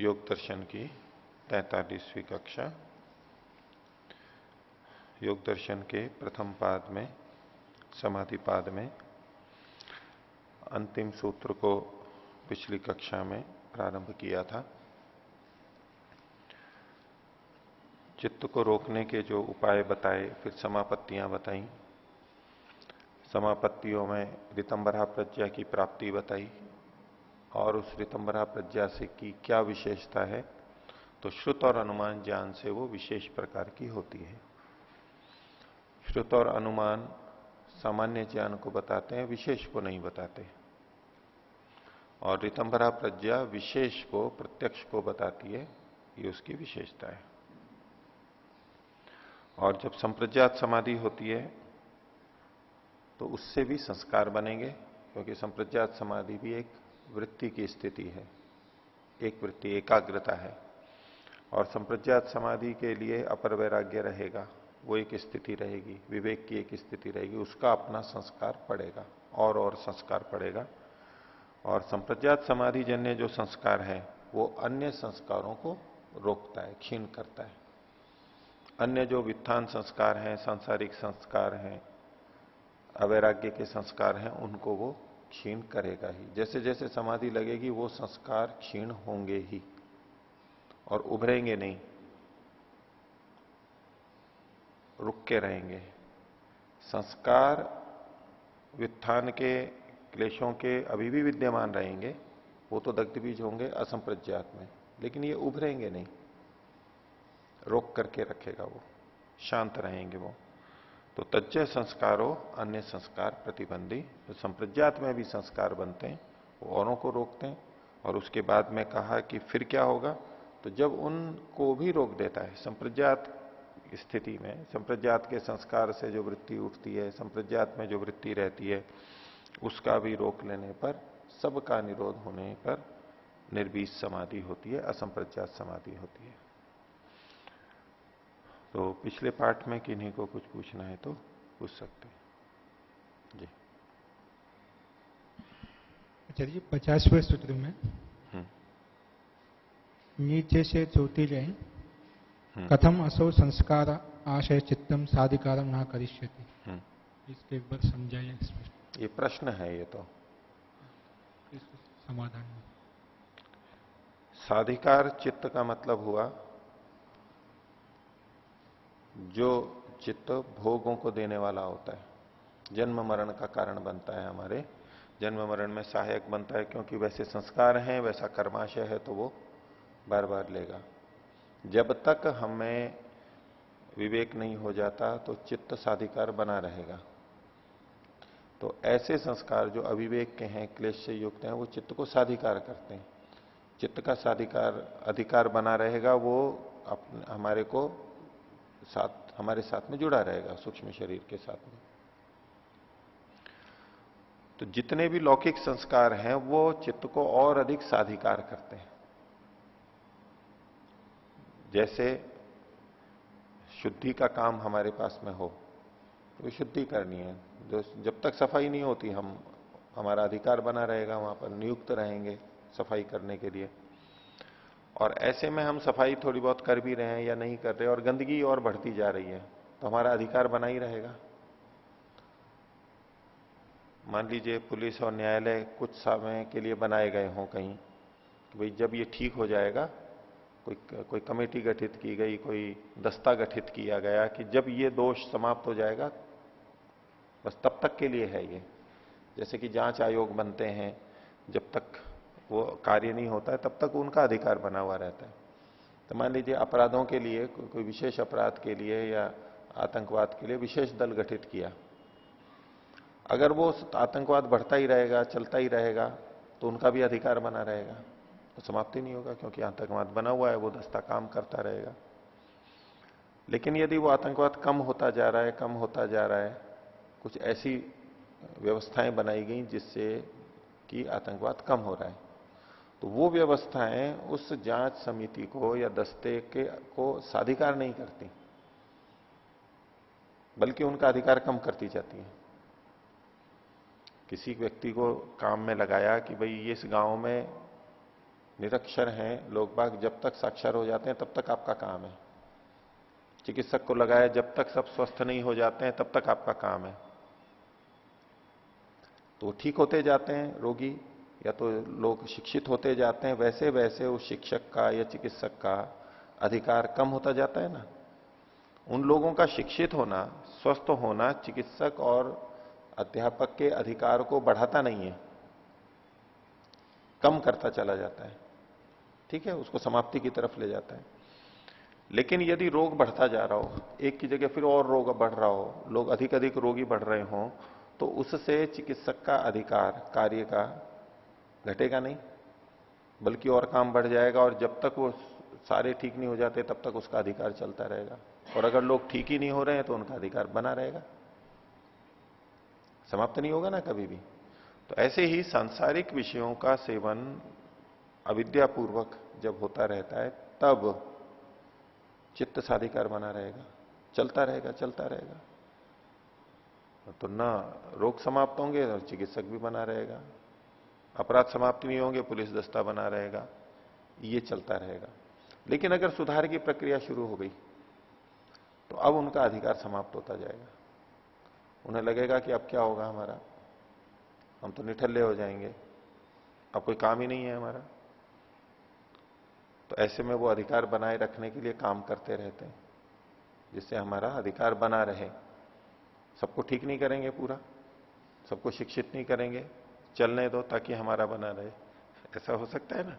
योग दर्शन की 43वीं कक्षा। योग दर्शन के प्रथम पाद में, समाधि पाद में अंतिम सूत्र को पिछली कक्षा में प्रारंभ किया था। चित्त को रोकने के जो उपाय बताए, फिर समापत्तियां बताई। समापत्तियों में ऋतंबरा प्रज्ञा की प्राप्ति बताई और उस ऋतंबरा प्रज्ञा से की क्या विशेषता है, तो श्रुत और अनुमान ज्ञान से वो विशेष प्रकार की होती है। श्रुत और अनुमान सामान्य ज्ञान को बताते हैं, विशेष को नहीं बताते। और ऋतंबरा प्रज्ञा विशेष को, प्रत्यक्ष को बताती है, ये उसकी विशेषता है। और जब संप्रज्ञात समाधि होती है तो उससे भी संस्कार बनेंगे, क्योंकि संप्रज्ञात समाधि भी एक वृत्ति की स्थिति है, एक वृत्ति, एकाग्रता है। और संप्रज्ञात समाधि के लिए अपर वैराग्य रहेगा, वो एक स्थिति रहेगी, विवेक की एक स्थिति रहेगी, उसका अपना संस्कार पड़ेगा और संस्कार पड़ेगा। और संप्रज्ञात समाधि जन्य जो संस्कार है वो अन्य संस्कारों को रोकता है, क्षीण करता है। अन्य जो वित्थान संस्कार हैं, सांसारिक संस्कार हैं, अवैराग्य के संस्कार हैं, उनको वो क्षीण करेगा ही। जैसे जैसे समाधि लगेगी वो संस्कार क्षीण होंगे ही और उभरेंगे नहीं, रुक के रहेंगे। संस्कार वित्थान के, क्लेशों के अभी भी विद्यमान रहेंगे, वो तो दग्ध बीज होंगे असंप्रज्ञात में, लेकिन ये उभरेंगे नहीं, रोक करके रखेगा, वो शांत रहेंगे वो। तो तज्जय संस्कारों अन्य संस्कार प्रतिबंधी। तो संप्रज्ञात में भी संस्कार बनते हैं, वो औरों को रोकते हैं। और उसके बाद में कहा कि फिर क्या होगा, तो जब उनको भी रोक देता है संप्रज्ञात स्थिति में, संप्रज्ञात के संस्कार से जो वृत्ति उठती है, संप्रज्ञात में जो वृत्ति रहती है, उसका भी रोक लेने पर, सबका निरोध होने पर निर्बीज समाधि होती है, असंप्रज्ञात समाधि होती है। तो पिछले पाठ में किन्हीं को कुछ पूछना है तो पूछ सकते हैं जी। अच्छा जी, 50वें सूत्र में नीचे से ज्योतिर्य कथम असौ संस्कार आशय चित्तम साधिकारम ना करिष्यति, इसके एक बार समझाइए। ये प्रश्न है, ये तो समाधान में साधिकार चित्त का मतलब हुआ जो चित्त भोगों को देने वाला होता है, जन्म मरण का कारण बनता है, हमारे जन्म मरण में सहायक बनता है, क्योंकि वैसे संस्कार हैं, वैसा कर्माशय है, तो वो बार बार लेगा। जब तक हमें विवेक नहीं हो जाता तो चित्त साधिकार बना रहेगा। तो ऐसे संस्कार जो अविवेक के हैं, क्लेश से युक्त हैं, वो चित्त को साधिकार करते हैं। चित्त का साधिकार अधिकार बना रहेगा, वो हमारे को हमारे साथ में जुड़ा रहेगा, सूक्ष्म शरीर के साथ में। तो जितने भी लौकिक संस्कार हैं वो चित्त को और अधिक साधिकार करते हैं। जैसे शुद्धि का काम हमारे पास में हो, तो शुद्धि करनी है, जो जब तक सफाई नहीं होती, हमारा अधिकार बना रहेगा, वहां पर नियुक्त रहेंगे सफाई करने के लिए। और ऐसे में हम सफाई थोड़ी बहुत कर भी रहे हैं या नहीं कर रहे, और गंदगी और बढ़ती जा रही है, तो हमारा अधिकार बना ही रहेगा। मान लीजिए पुलिस और न्यायालय कुछ समय के लिए बनाए गए हों कहीं, कि भाई जब ये ठीक हो जाएगा, कोई कमेटी गठित की गई, कोई दस्ता गठित किया गया कि जब ये दोष समाप्त हो जाएगा, बस तब तक के लिए है ये। जैसे कि जांच आयोग बनते हैं, जब तक वो कार्य नहीं होता है तब तक उनका अधिकार बना हुआ रहता है। तो मान लीजिए अपराधों के लिए, कोई विशेष अपराध के लिए या आतंकवाद के लिए विशेष दल गठित किया, अगर वो आतंकवाद बढ़ता ही रहेगा, चलता ही रहेगा, तो उनका भी अधिकार बना रहेगा, तो समाप्ति नहीं होगा, क्योंकि आतंकवाद बना हुआ है, वो दस्ता काम करता रहेगा। लेकिन यदि वो आतंकवाद कम होता जा रहा है, कम होता जा रहा है, कुछ ऐसी व्यवस्थाएं बनाई गई जिससे कि आतंकवाद कम हो रहा है, तो वो व्यवस्थाएं उस जांच समिति को या दस्ते को साधिकार नहीं करती, बल्कि उनका अधिकार कम करती जाती है। किसी व्यक्ति को काम में लगाया कि भाई इस गांव में निरक्षर हैं लोग बाग, जब तक साक्षर हो जाते हैं तब तक आपका काम है। चिकित्सक को लगाया, जब तक सब स्वस्थ नहीं हो जाते हैं तब तक आपका काम है। तो ठीक होते जाते हैं रोगी, या तो लोग शिक्षित होते जाते हैं, वैसे वैसे उस शिक्षक का या चिकित्सक का अधिकार कम होता जाता है ना। उन लोगों का शिक्षित होना, स्वस्थ होना चिकित्सक और अध्यापक के अधिकार को बढ़ाता नहीं है, कम करता चला जाता है। ठीक है, उसको समाप्ति की तरफ ले जाता है। लेकिन यदि रोग बढ़ता जा रहा हो, एक की जगह फिर और रोग बढ़ रहा हो, लोग अधिक अधिक रोगी बढ़ रहे हो, तो उससे चिकित्सक का अधिकार कार्य का घटेगा नहीं, बल्कि और काम बढ़ जाएगा। और जब तक वो सारे ठीक नहीं हो जाते तब तक उसका अधिकार चलता रहेगा। और अगर लोग ठीक ही नहीं हो रहे हैं तो उनका अधिकार बना रहेगा, समाप्त नहीं होगा ना कभी भी। तो ऐसे ही सांसारिक विषयों का सेवन अविद्यापूर्वक जब होता रहता है, तब चित्त साधिकार बना रहेगा, चलता रहेगा चलता रहेगा। तो ना रोग समाप्त होंगे और चिकित्सक भी बना रहेगा, अपराध समाप्त नहीं होंगे, पुलिस दस्ता बना रहेगा, ये चलता रहेगा। लेकिन अगर सुधार की प्रक्रिया शुरू हो गई तो अब उनका अधिकार समाप्त होता जाएगा। उन्हें लगेगा कि अब क्या होगा हमारा, हम तो निठल्ले हो जाएंगे, अब कोई काम ही नहीं है हमारा। तो ऐसे में वो अधिकार बनाए रखने के लिए काम करते रहते हैं, जिससे हमारा अधिकार बना रहे। सबको ठीक नहीं करेंगे पूरा, सबको शिक्षित नहीं करेंगे, चलने दो ताकि हमारा बना रहे, ऐसा हो सकता है ना।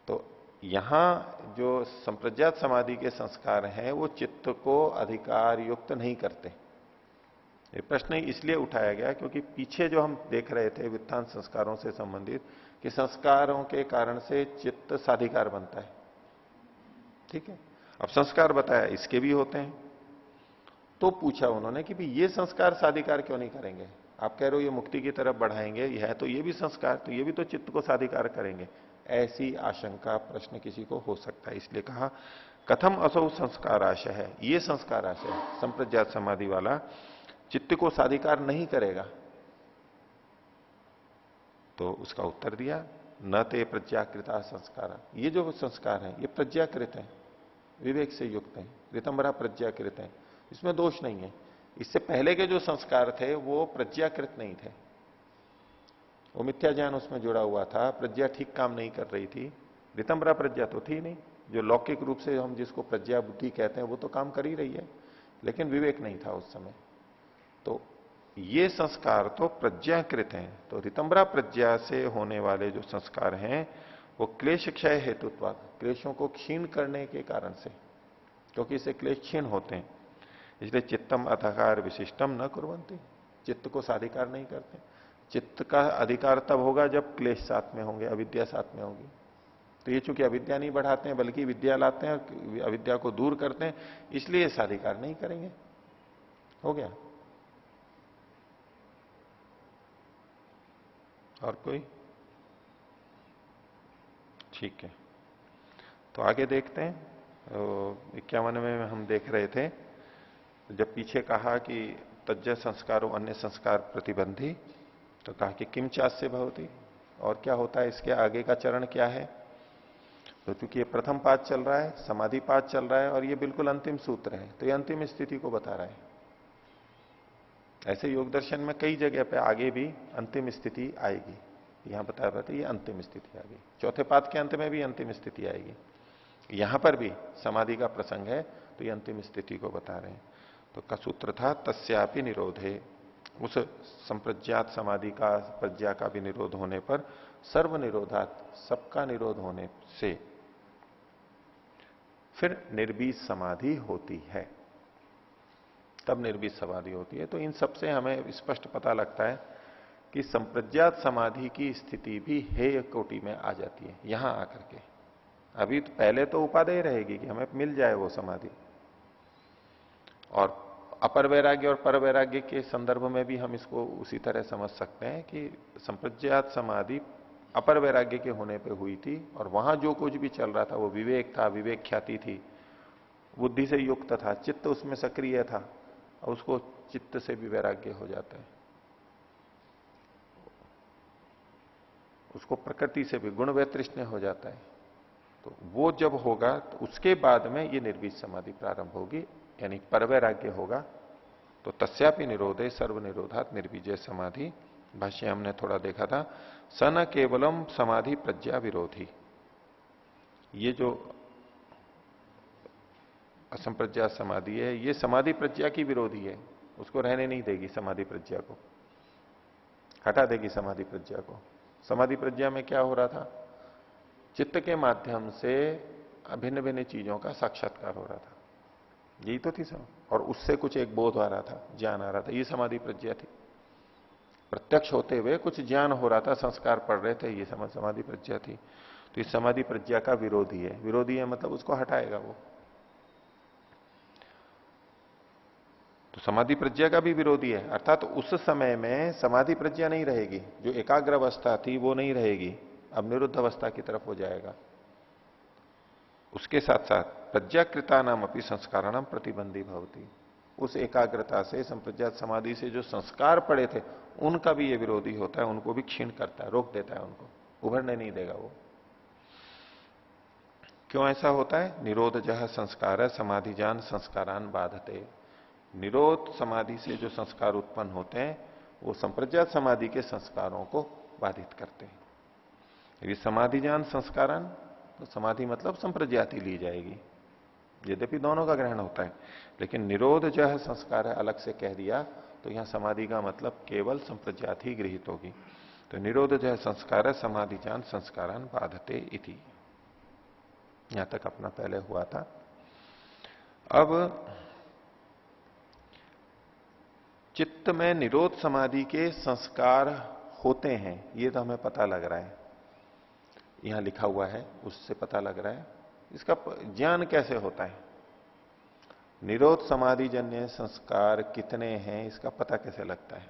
तो यहां जो संप्रज्ञात समाधि के संस्कार हैं वो चित्त को अधिकार युक्त नहीं करते। ये प्रश्न इसलिए उठाया गया क्योंकि पीछे जो हम देख रहे थे वित्तांत संस्कारों से संबंधित, कि संस्कारों के कारण से चित्त साधिकार बनता है। ठीक है, अब संस्कार बताया इसके भी होते हैं। तो पूछा उन्होंने कि भाई ये संस्कार साधिकार क्यों नहीं करेंगे, आप कह रहे हो ये मुक्ति की तरफ बढ़ाएंगे, यह है तो ये भी संस्कार, तो ये भी तो चित्त को साधिकार करेंगे। ऐसी आशंका प्रश्न किसी को हो सकता है, इसलिए कहा कथम असौ संस्कार आशय है, ये संस्कार आशय संप्रज्ञात समाधि वाला चित्त को साधिकार नहीं करेगा। तो उसका उत्तर दिया न ते प्रज्ञाकृता संस्कार, ये जो संस्कार है ये प्रज्ञाकृत है, विवेक से युक्त है, ऋतंबरा प्रज्ञाकृत है, इसमें दोष नहीं है। इससे पहले के जो संस्कार थे वो प्रज्ञाकृत नहीं थे, वो मिथ्या ज्ञान उसमें जुड़ा हुआ था, प्रज्ञा ठीक काम नहीं कर रही थी। ऋतंबरा प्रज्ञा तो थी नहीं, जो लौकिक रूप से हम जिसको प्रज्ञा बुद्धि कहते हैं वो तो काम कर ही रही है, लेकिन विवेक नहीं था उस समय। तो ये संस्कार तो प्रज्ञाकृत हैं। तो ऋतंबरा प्रज्ञा से होने वाले जो संस्कार हैं वो क्लेश क्षय हेतुत्वाद, क्लेशों को क्षीण करने के कारण से, क्योंकि इससे क्लेश क्षीण होते हैं, इसलिए चित्तम अधिकार विशिष्टम न कुर्वन्ति, चित्त को साधिकार नहीं करते। चित्त का अधिकार तब होगा जब क्लेश साथ में होंगे, अविद्या साथ में होगी। तो ये चूंकि अविद्या नहीं बढ़ाते हैं बल्कि विद्या लाते हैं, अविद्या को दूर करते हैं, इसलिए साधिकार नहीं करेंगे। हो गया। और कोई? ठीक है, तो आगे देखते हैं। 51 में हम देख रहे थे, जब पीछे कहा कि तज्ज संस्कारों अन्य संस्कार प्रतिबंधी, तो कहा कि किम चास्य भवति, और क्या होता है, इसके आगे का चरण क्या है। तो चूंकि ये प्रथम पाद चल रहा है, समाधि पाद चल रहा है, और ये बिल्कुल अंतिम सूत्र है, तो ये अंतिम स्थिति को बता रहा है। ऐसे योग दर्शन में कई जगह पे आगे भी अंतिम स्थिति आएगी, यहां बताया जाता है ये अंतिम स्थिति आ गई, चौथे पाद के अंत में भी अंतिम स्थिति आएगी, यहां पर भी समाधि का प्रसंग है तो ये अंतिम स्थिति को बता रहे हैं। तो का सूत्र था तस्यापि निरोधे, उस संप्रज्ञात समाधि का प्रज्ञा का भी निरोध होने पर, सर्व निरोधात सबका निरोध होने से फिर निर्बीज समाधि होती है, तब निर्बीज समाधि होती है। तो इन सबसे हमें स्पष्ट पता लगता है कि संप्रज्ञात समाधि की स्थिति भी हेय कोटि में आ जाती है यहां आकर के। अभी तो पहले तो उपादेय रहेगी कि हमें मिल जाए वो समाधि, और अपर वैराग्य और पर वैराग्य के संदर्भ में भी हम इसको उसी तरह समझ सकते हैं कि संप्रज्ञात समाधि अपर वैराग्य के होने पे हुई थी, और वहां जो कुछ भी चल रहा था वो विवेक था, विवेक ख्याति थी, बुद्धि से युक्त था, चित्त उसमें सक्रिय था, और उसको चित्त से भी वैराग्य हो जाता है, उसको प्रकृति से भी गुण वैतृष्ण्य हो जाता है। तो वो जब होगा तो उसके बाद में ये निर्बीज समाधि प्रारंभ होगी, यानी परवैराग्य होगा। तो तस्यापि निरोधे सर्व निरोधात निर्बीज समाधि। भाष्य हमने थोड़ा देखा था, स न केवलम समाधि प्रज्ञा विरोधी। ये जो असंप्रज्ञात समाधि है, ये समाधि प्रज्ञा की विरोधी है, उसको रहने नहीं देगी, समाधि प्रज्ञा को हटा देगी। समाधि प्रज्ञा को, समाधि प्रज्ञा में क्या हो रहा था, चित्त के माध्यम से भिन्न भिन्न चीजों का साक्षात्कार हो रहा था, यही तो थी सब। और उससे कुछ एक बोध आ रहा था, ज्ञान आ रहा था, ये समाधि प्रज्ञा थी। प्रत्यक्ष होते हुए कुछ ज्ञान हो रहा था, संस्कार पड़ रहे थे, ये समाधि प्रज्ञा थी। तो इस समाधि प्रज्ञा का विरोधी है। विरोधी है मतलब उसको हटाएगा वो। तो समाधि प्रज्ञा का भी विरोधी है, अर्थात तो उस समय में समाधि प्रज्ञा नहीं रहेगी, जो एकाग्र अवस्था थी वो नहीं रहेगी, अब निरुद्ध अवस्था की तरफ हो जाएगा। उसके साथ साथ प्रज्ञाकृता नाम अपनी संस्काराणाम प्रतिबंधी भवती, उस एकाग्रता से संप्रज्ञात समाधि से जो संस्कार पड़े थे उनका भी ये विरोधी होता है, उनको भी क्षीण करता है, रोक देता है, उनको उभरने नहीं देगा वो। क्यों ऐसा होता है, निरोध जह संस्कार समाधिजान संस्कारान बाधते। निरोध समाधि से जो संस्कार उत्पन्न होते हैं वो संप्रज्ञात समाधि के संस्कारों को बाधित करते हैं। यदि समाधिजान संस्कारान, तो समाधि मतलब संप्रज्ञाति ली जाएगी, यद्यपि दोनों का ग्रहण होता है, लेकिन निरोध जो है संस्कार है अलग से कह दिया, तो यहां समाधि का मतलब केवल संप्रज्ञात ही गृहित होगी। तो निरोध जो है संस्कार है समाधिजान संस्कारान बाधते इति। यहां तक अपना पहले हुआ था। अब चित्त में निरोध समाधि के संस्कार होते हैं, ये तो हमें पता लग रहा है, यहां लिखा हुआ है उससे पता लग रहा है। इसका ज्ञान कैसे होता है, निरोध समाधि जन्य संस्कार कितने हैं इसका पता कैसे लगता है,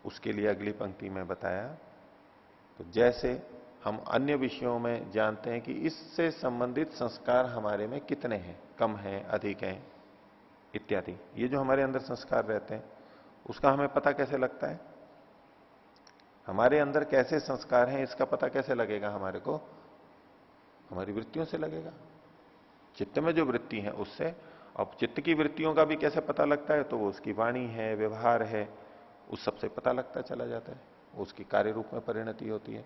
उसके लिए अगली पंक्ति में बताया। तो जैसे हम अन्य विषयों में जानते हैं कि इससे संबंधित संस्कार हमारे में कितने हैं, कम हैं, अधिक हैं इत्यादि, ये जो हमारे अंदर संस्कार रहते हैं उसका हमें पता कैसे लगता है, हमारे अंदर कैसे संस्कार हैं इसका पता कैसे लगेगा हमारे को, हमारी वृत्तियों से लगेगा, चित्त में जो वृत्ति है उससे। अब चित्त की वृत्तियों का भी कैसे पता लगता है, तो वो उसकी वाणी है, व्यवहार है, उस सबसे पता लगता चला जाता है, उसकी कार्य रूप में परिणति होती है।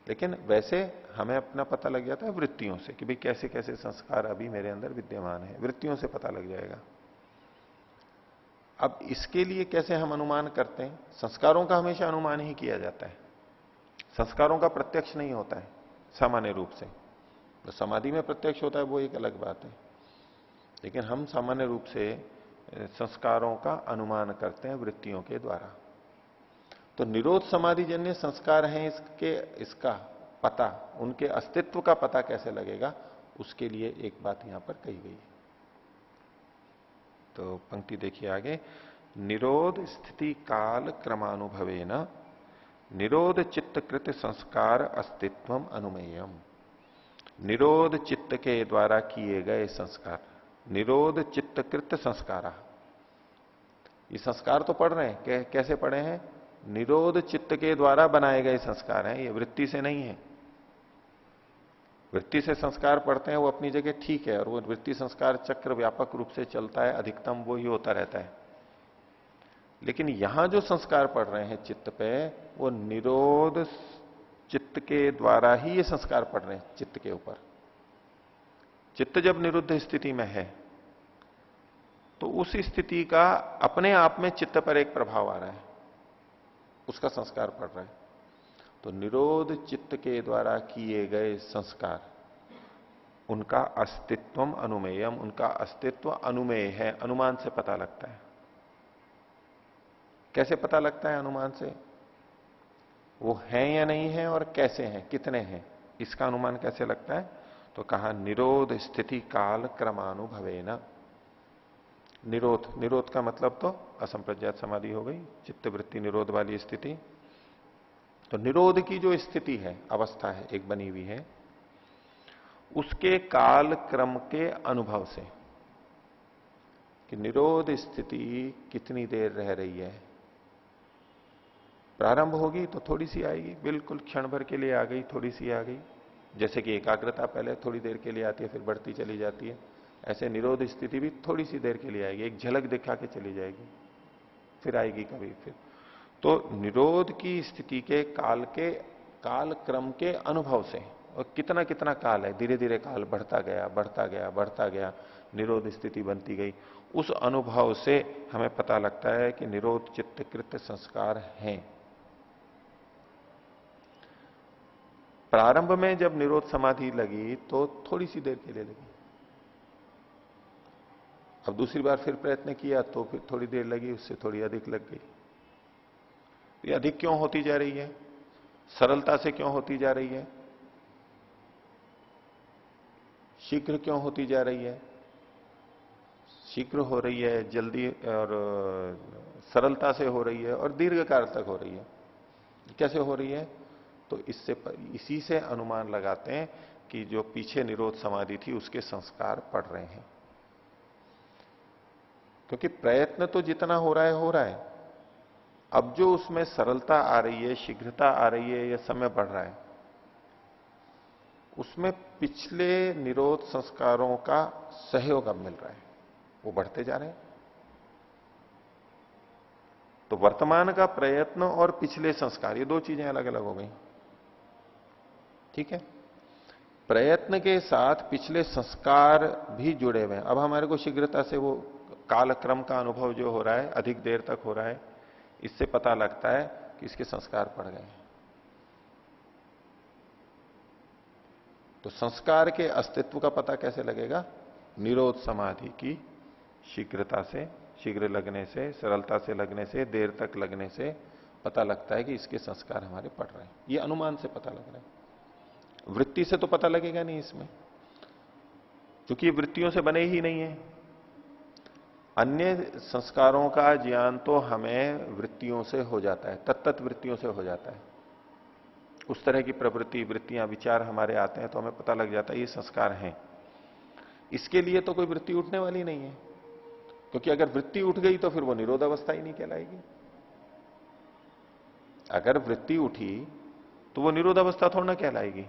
लेकिन वैसे हमें अपना पता लग जाता है वृत्तियों से कि भाई कैसे कैसे संस्कार अभी मेरे अंदर विद्यमान है, वृत्तियों से पता लग जाएगा। अब इसके लिए कैसे हम अनुमान करते हैं, संस्कारों का हमेशा अनुमान ही किया जाता है, संस्कारों का प्रत्यक्ष नहीं होता है सामान्य रूप से। तो समाधि में प्रत्यक्ष होता है वो एक अलग बात है, लेकिन हम सामान्य रूप से संस्कारों का अनुमान करते हैं वृत्तियों के द्वारा। तो निरोध समाधि जन्य संस्कार हैं, इसका पता, उनके अस्तित्व का पता कैसे लगेगा, उसके लिए एक बात यहां पर कही गई है। तो पंक्ति देखिए आगे, निरोध स्थिति काल क्रमानुभवेन निरोध चित्तकृत संस्कार अस्तित्वम अनुमेयम। निरोध चित्त के द्वारा किए गए संस्कार, निरोध चित्तकृत संस्कार, ये संस्कार तो पढ़ रहे हैं, कैसे पढ़े हैं, निरोध चित्त के द्वारा बनाए गए संस्कार हैं, ये वृत्ति से नहीं है। वृत्ति से संस्कार पढ़ते हैं वो अपनी जगह ठीक है, और वो वृत्ति संस्कार चक्र व्यापक रूप से चलता है, अधिकतम वो ही होता रहता है। लेकिन यहां जो संस्कार पढ़ रहे हैं चित्त पे, वो निरोध चित्त के द्वारा ही ये संस्कार पढ़ रहे हैं चित्त के ऊपर। चित्त जब निरुद्ध स्थिति में है तो उस स्थिति का अपने आप में चित्त पर एक प्रभाव आ रहा है, उसका संस्कार पढ़ रहा है। तो निरोध चित्त के द्वारा किए गए संस्कार, उनका अस्तित्वम अनुमेयम, उनका अस्तित्व अनुमेय है, अनुमान से पता लगता है। कैसे पता लगता है अनुमान से, वो है या नहीं है और कैसे हैं, कितने हैं, इसका अनुमान कैसे लगता है, तो कहा निरोध स्थिति काल क्रमानुभवेन। निरोध, निरोध का मतलब तो असंप्रज्ञात समाधि हो गई, चित्त वृत्ति निरोध वाली स्थिति। तो निरोध की जो स्थिति है, अवस्था है, एक बनी हुई है, उसके काल क्रम के अनुभव से कि निरोध स्थिति कितनी देर रह रही है, प्रारंभ होगी तो थोड़ी सी आएगी, बिल्कुल क्षण भर के लिए आ गई, थोड़ी सी आ गई। जैसे कि एकाग्रता पहले थोड़ी देर के लिए आती है, फिर बढ़ती चली जाती है, ऐसे निरोध स्थिति भी थोड़ी सी देर के लिए आएगी, एक झलक दिखा के चली जाएगी, फिर आएगी कभी फिर। तो निरोध की स्थिति के काल क्रम के अनुभव से, और कितना कितना काल है, धीरे धीरे काल बढ़ता गया बढ़ता गया बढ़ता गया, निरोध स्थिति बनती गई, उस अनुभव से हमें पता लगता है कि निरोध चित्तकृत संस्कार हैं। प्रारंभ में जब निरोध समाधि लगी तो थोड़ी सी देर के लिए लगी, अब दूसरी बार फिर प्रयत्न किया तो फिर थोड़ी देर लगी, उससे थोड़ी अधिक लग गई। ये अधिक क्यों होती जा रही है, सरलता से क्यों होती जा रही है, शीघ्र क्यों होती जा रही है? शीघ्र हो रही है, जल्दी और सरलता से हो रही है, और दीर्घकाल तक हो रही है। कैसे हो रही है? तो इसी से अनुमान लगाते हैं कि जो पीछे निरोध समाधि थी उसके संस्कार पड़ रहे हैं। क्योंकि प्रयत्न तो जितना हो रहा है हो रहा है, अब जो उसमें सरलता आ रही है, शीघ्रता आ रही है, या समय बढ़ रहा है, उसमें पिछले निरोध संस्कारों का सहयोग अब मिल रहा है, वो बढ़ते जा रहे हैं। तो वर्तमान का प्रयत्न और पिछले संस्कार, ये दो चीजें अलग अलग हो गई। ठीक है, प्रयत्न के साथ पिछले संस्कार भी जुड़े हुए हैं। अब हमारे को शीघ्रता से वो कालक्रम का अनुभव जो हो रहा है, अधिक देर तक हो रहा है, इससे पता लगता है कि इसके संस्कार पड़ गए हैं। तो संस्कार के अस्तित्व का पता कैसे लगेगा? निरोध समाधि की शीघ्रता से, शीघ्र लगने से, सरलता से लगने से, देर तक लगने से पता लगता है कि इसके संस्कार हमारे पड़ रहे हैं। ये अनुमान से पता लग रहा है, वृत्ति से तो पता लगेगा नहीं इसमें, क्योंकि ये वृत्तियों से बने ही नहीं है। अन्य संस्कारों का ज्ञान तो हमें वृत्तियों से हो जाता है, तत्त वृत्तियों से हो जाता है। उस तरह की प्रवृत्ति, वृत्तियां, विचार हमारे आते हैं तो हमें पता लग जाता है ये संस्कार हैं। इसके लिए तो कोई वृत्ति उठने वाली नहीं है, क्योंकि अगर वृत्ति उठ गई तो फिर वो निरोध अवस्था ही नहीं कहलाएगी। अगर वृत्ति उठी तो वो निरोध अवस्था थोड़ा ना कहलाएगी,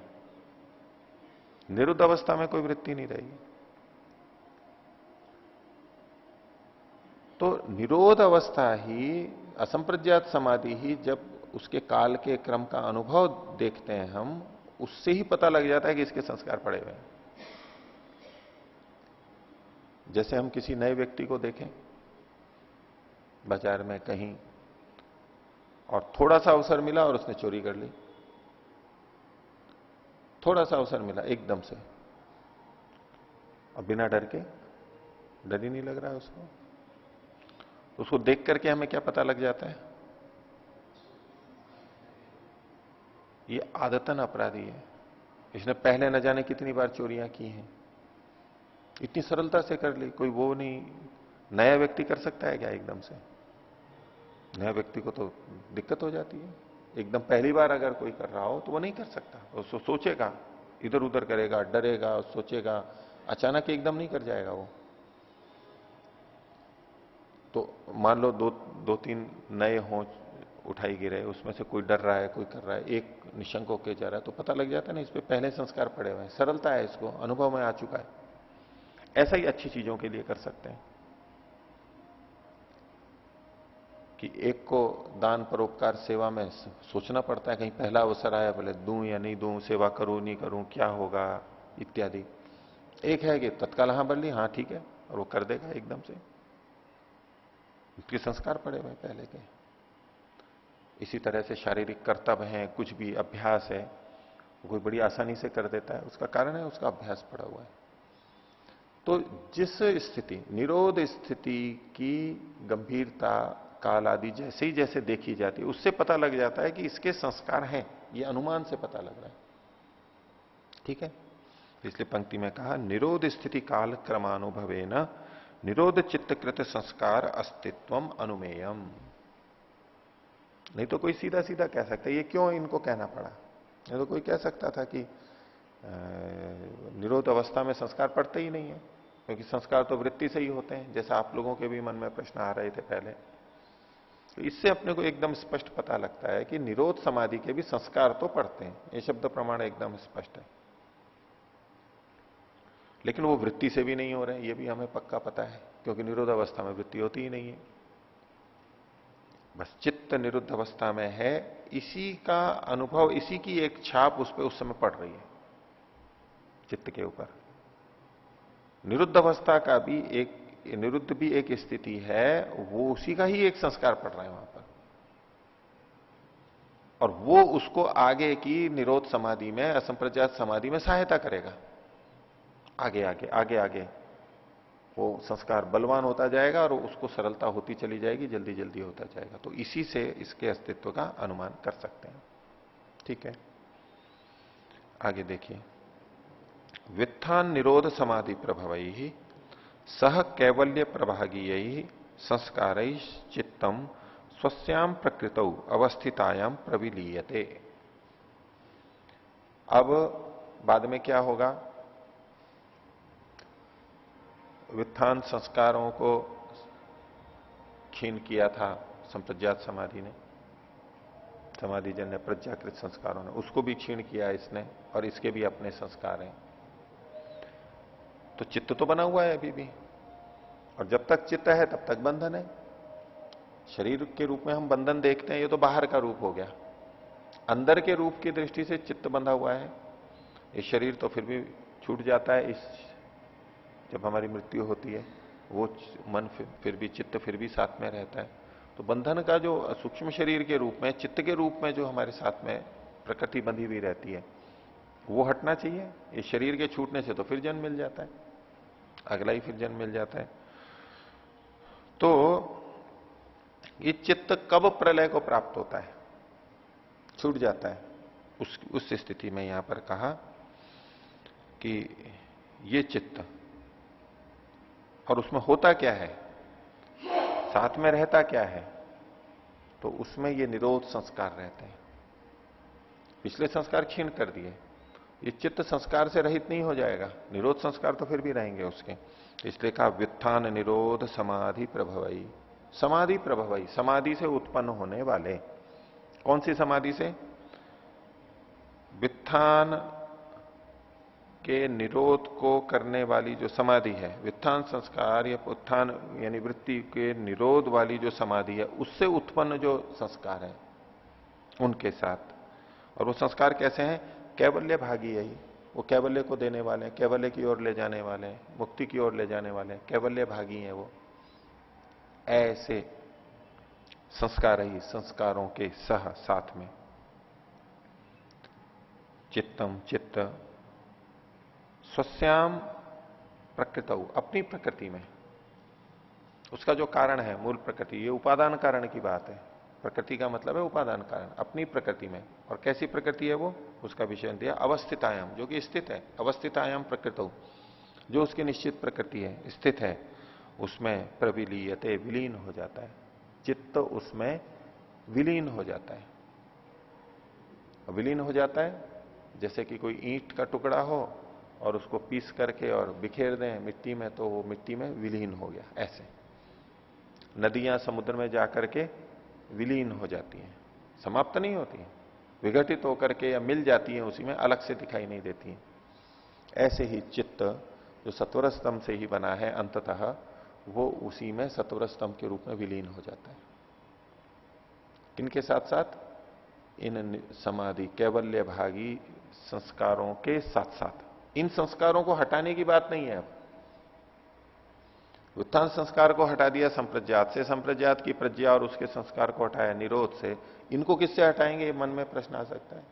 निरुद्ध अवस्था में कोई वृत्ति नहीं रहेगी। तो निरोध अवस्था ही, असंप्रज्ञात समाधि ही, जब उसके काल के क्रम का अनुभव देखते हैं हम, उससे ही पता लग जाता है कि इसके संस्कार पड़े हुए हैं। जैसे हम किसी नए व्यक्ति को देखें बाजार में कहीं, और थोड़ा सा अवसर मिला और उसने चोरी कर ली, थोड़ा सा अवसर मिला एकदम से, और बिना डर के, डर ही नहीं लग रहा है उसको देख करके हमें क्या पता लग जाता है? ये आदतन अपराधी है, इसने पहले न जाने कितनी बार चोरियां की हैं, इतनी सरलता से कर ली। कोई वो नहीं, नया व्यक्ति कर सकता है क्या एकदम से? नया व्यक्ति को तो दिक्कत हो जाती है। एकदम पहली बार अगर कोई कर रहा हो तो वो नहीं कर सकता, वो सोचेगा, इधर उधर करेगा, डरेगा, सोचेगा, अचानक एकदम नहीं कर जाएगा वो। तो मान लो दो तीन नए हों उठाई गिरे, उसमें से कोई डर रहा है, कोई कर रहा है, एक निशंक होके जा रहा है, तो पता लग जाता है ना, इस पे पहले संस्कार पड़े हुए हैं, सरलता है, इसको अनुभव में आ चुका है। ऐसा ही अच्छी चीजों के लिए कर सकते हैं कि एक को दान परोपकार सेवा में सोचना पड़ता है, कहीं पहला अवसर आया, बोले दूं या नहीं दूं, सेवा करूं नहीं करूं, क्या होगा इत्यादि। एक है कि तत्काल हाँ बोल ली, हाँ ठीक है, और वो कर देगा एकदम से, उसके संस्कार पड़े हुए पहले के। इसी तरह से शारीरिक कर्तव्य है, कुछ भी अभ्यास है, कोई बड़ी आसानी से कर देता है, उसका कारण है उसका अभ्यास पड़ा हुआ है। तो जिस स्थिति, निरोध स्थिति की गंभीरता, काल आदि जैसे ही जैसे देखी जाती है, उससे पता लग जाता है कि इसके संस्कार हैं, ये अनुमान से पता लग रहा है। ठीक है, इसलिए पंक्ति में कहा निरोध स्थिति काल क्रमानुभवे न निरोध चित्तकृत संस्कार अस्तित्वम अनुमेयम। नहीं तो कोई सीधा सीधा कह सकता है, ये क्यों इनको कहना पड़ा? नहीं तो कोई कह सकता था कि निरोध अवस्था में संस्कार पड़ते ही नहीं है, क्योंकि संस्कार तो वृत्ति से ही होते हैं, जैसा आप लोगों के भी मन में प्रश्न आ रहे थे पहले। तो इससे अपने को एकदम स्पष्ट पता लगता है कि निरोध समाधि के भी संस्कार तो पड़ते हैं, ये शब्द प्रमाण एकदम स्पष्ट है। लेकिन वो वृत्ति से भी नहीं हो रहे, ये भी हमें पक्का पता है, क्योंकि निरोध अवस्था में वृत्ति होती ही नहीं है। बस चित्त निरुद्ध अवस्था में है, इसी का अनुभव, इसी की एक छाप उस पर उस समय पड़ रही है चित्त के ऊपर। निरुद्ध अवस्था का भी एक, निरुद्ध भी एक स्थिति है, वो उसी का ही एक संस्कार पड़ रहा है वहां पर, और वो उसको आगे की निरोध समाधि में, असंप्रज्ञात समाधि में सहायता करेगा। आगे आगे आगे आगे वो संस्कार बलवान होता जाएगा और उसको सरलता होती चली जाएगी, जल्दी जल्दी होता जाएगा। तो इसी से इसके अस्तित्व का अनुमान कर सकते हैं। ठीक है, आगे देखिए। व्युत्थान निरोध समाधि प्रभवै ही सह कैवल्य प्रभागीय संस्कार चित्तम स्वस्याम प्रकृतौ अवस्थितायाम प्रविलीयते। अब बाद में क्या होगा? व्युत्थान संस्कारों को क्षीण किया था संप्रज्ञात समाधि ने, समाधि जन्य प्रज्ञाकृत संस्कारों ने, उसको भी क्षीण किया इसने, और इसके भी अपने संस्कार हैं। तो चित्त तो बना हुआ है अभी भी, और जब तक चित्त है तब तक बंधन है। शरीर के रूप में हम बंधन देखते हैं, ये तो बाहर का रूप हो गया। अंदर के रूप की दृष्टि से चित्त बंधा हुआ है। ये शरीर तो फिर भी छूट जाता है, इस जब हमारी मृत्यु होती है, वो मन फिर भी, चित्त फिर भी साथ में रहता है। तो बंधन का जो सूक्ष्म शरीर के रूप में, चित्त के रूप में जो हमारे साथ में प्रकृति बंधी हुई रहती है, वो हटना चाहिए। ये शरीर के छूटने से तो फिर जन्म मिल जाता है, अगला ही फिर जन्म मिल जाता है। तो ये चित्त कब प्रलय को प्राप्त होता है? छूट जाता है। उस स्थिति में यहां पर कहा कि ये चित्त, और उसमें होता क्या है, साथ में रहता क्या है? तो उसमें ये निरोध संस्कार रहते हैं। पिछले संस्कार क्षीण कर दिए, ये चित्त संस्कार से रहित नहीं हो जाएगा, निरोध संस्कार तो फिर भी रहेंगे उसके। इसलिए कहा व्युत्थान निरोध समाधि प्रभवई। समाधि प्रभवई, समाधि से उत्पन्न होने वाले। कौन सी समाधि से? व्युत्थान के निरोध को करने वाली जो समाधि है, व्युत्थान संस्कार या उत्थान यानी वृत्ति के निरोध वाली जो समाधि है, उससे उत्पन्न जो संस्कार है उनके साथ। और वो संस्कार कैसे हैं? कैवल्य भागी यही, वो कैवल्य को देने वाले हैं, कैवल्य की ओर ले जाने वाले हैं, मुक्ति की ओर ले जाने वाले हैं, कैवल्य भागी हैं वो। ऐसे संस्कार ही संस्कारों के सह साथ में चित्तम, चित्त स्वस्याम प्रकृत, अपनी प्रकृति में, उसका जो कारण है मूल प्रकृति, ये उपादान कारण की बात है। प्रकृति का मतलब है उपादान कारण, अपनी प्रकृति में। और कैसी प्रकृति है वो? उसका विषय दिया अवस्थितायाम, जो कि स्थित है। अवस्थितायाम प्रकृत, जो उसकी निश्चित प्रकृति है, स्थित है, उसमें प्रविलीयते, विलीन हो जाता है। चित्त उसमें विलीन हो जाता है। विलीन हो जाता है जैसे कि कोई ईंट का टुकड़ा हो और उसको पीस करके और बिखेर दें मिट्टी में, तो वो मिट्टी में विलीन हो गया। ऐसे नदियां समुद्र में जाकर के विलीन हो जाती हैं, समाप्त नहीं होती हैं, विघटित होकर के या मिल जाती हैं उसी में, अलग से दिखाई नहीं देती हैं। ऐसे ही चित्त जो सत्वर स्तंभ से ही बना है, अंततः वो उसी में सत्वर स्तंभ के रूप में विलीन हो जाता है। किनके साथ साथ? इन समाधि कैवल्य भागी संस्कारों के साथ साथ। इन संस्कारों को हटाने की बात नहीं है। अब उत्थान संस्कार को हटा दिया संप्रज्ञात से, संप्रज्ञात की प्रज्ञा और उसके संस्कार को हटाया निरोध से, इनको किससे हटाएंगे? ये मन में प्रश्न आ सकता है।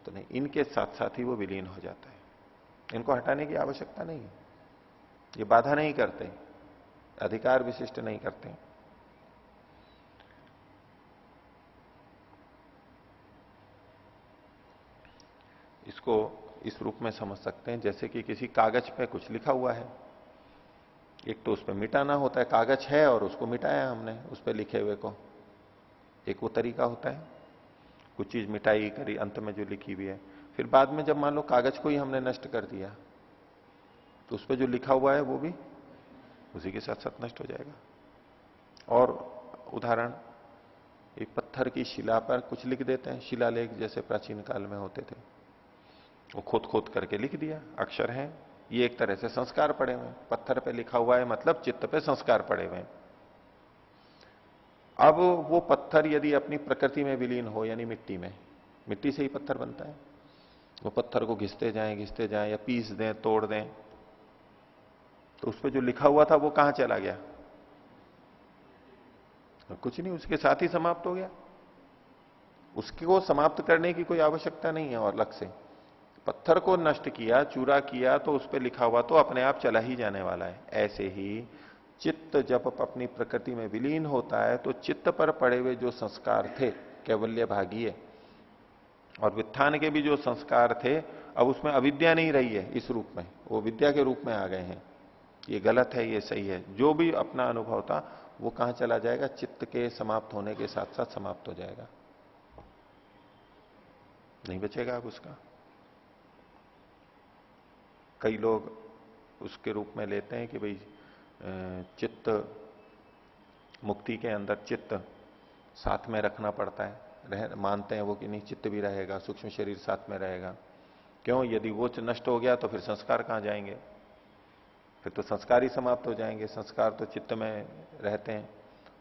तो नहीं, इनके साथ साथ ही वो विलीन हो जाता है। इनको हटाने की आवश्यकता नहीं है, ये बाधा नहीं करते, अधिकार विशिष्ट नहीं करते। इसको इस रूप में समझ सकते हैं जैसे कि किसी कागज पे कुछ लिखा हुआ है, एक तो उस पर मिटाना होता है, कागज है और उसको मिटाया हमने, उस पर लिखे हुए को। एक वो तरीका होता है, कुछ चीज मिटाई करी, अंत में जो लिखी हुई है। फिर बाद में जब मान लो कागज को ही हमने नष्ट कर दिया, तो उस पर जो लिखा हुआ है वो भी उसी के साथ साथ नष्ट हो जाएगा। और उदाहरण, पत्थर की शिला पर कुछ लिख देते हैं, शिलालेख जैसे प्राचीन काल में होते थे, वो खोद खोद करके लिख दिया, अक्षर हैं, ये एक तरह से संस्कार पड़े हुए हैं। पत्थर पे लिखा हुआ है मतलब चित्त पे संस्कार पड़े हुए हैं। अब वो पत्थर यदि अपनी प्रकृति में विलीन हो, यानी मिट्टी में, मिट्टी से ही पत्थर बनता है, वो पत्थर को घिसते जाएं या पीस दें, तोड़ दें, तो उस पर जो लिखा हुआ था वो कहां चला गया? कुछ नहीं, उसके साथ ही समाप्त हो गया। उसको समाप्त करने की कोई आवश्यकता नहीं है। और अलग से पत्थर को नष्ट किया, चूरा किया, तो उस पर लिखा हुआ तो अपने आप चला ही जाने वाला है। ऐसे ही चित्त जब अपनी प्रकृति में विलीन होता है तो चित्त पर पड़े हुए जो संस्कार थे कैवल्य भागीय और वित्थान के भी जो संस्कार थे, अब उसमें अविद्या नहीं रही है इस रूप में, वो विद्या के रूप में आ गए हैं। ये गलत है, ये सही है। जो भी अपना अनुभव था वो कहां चला जाएगा? चित्त के समाप्त होने के साथ साथ समाप्त हो जाएगा, नहीं बचेगा अब उसका। कई लोग उसके रूप में लेते हैं कि भाई चित्त, मुक्ति के अंदर चित्त साथ में रखना पड़ता है, मानते हैं वो कि नहीं चित्त भी रहेगा, सूक्ष्म शरीर साथ में रहेगा। क्यों? यदि वो नष्ट हो गया तो फिर संस्कार कहां जाएंगे? फिर तो संस्कार ही समाप्त हो जाएंगे। संस्कार तो चित्त में रहते हैं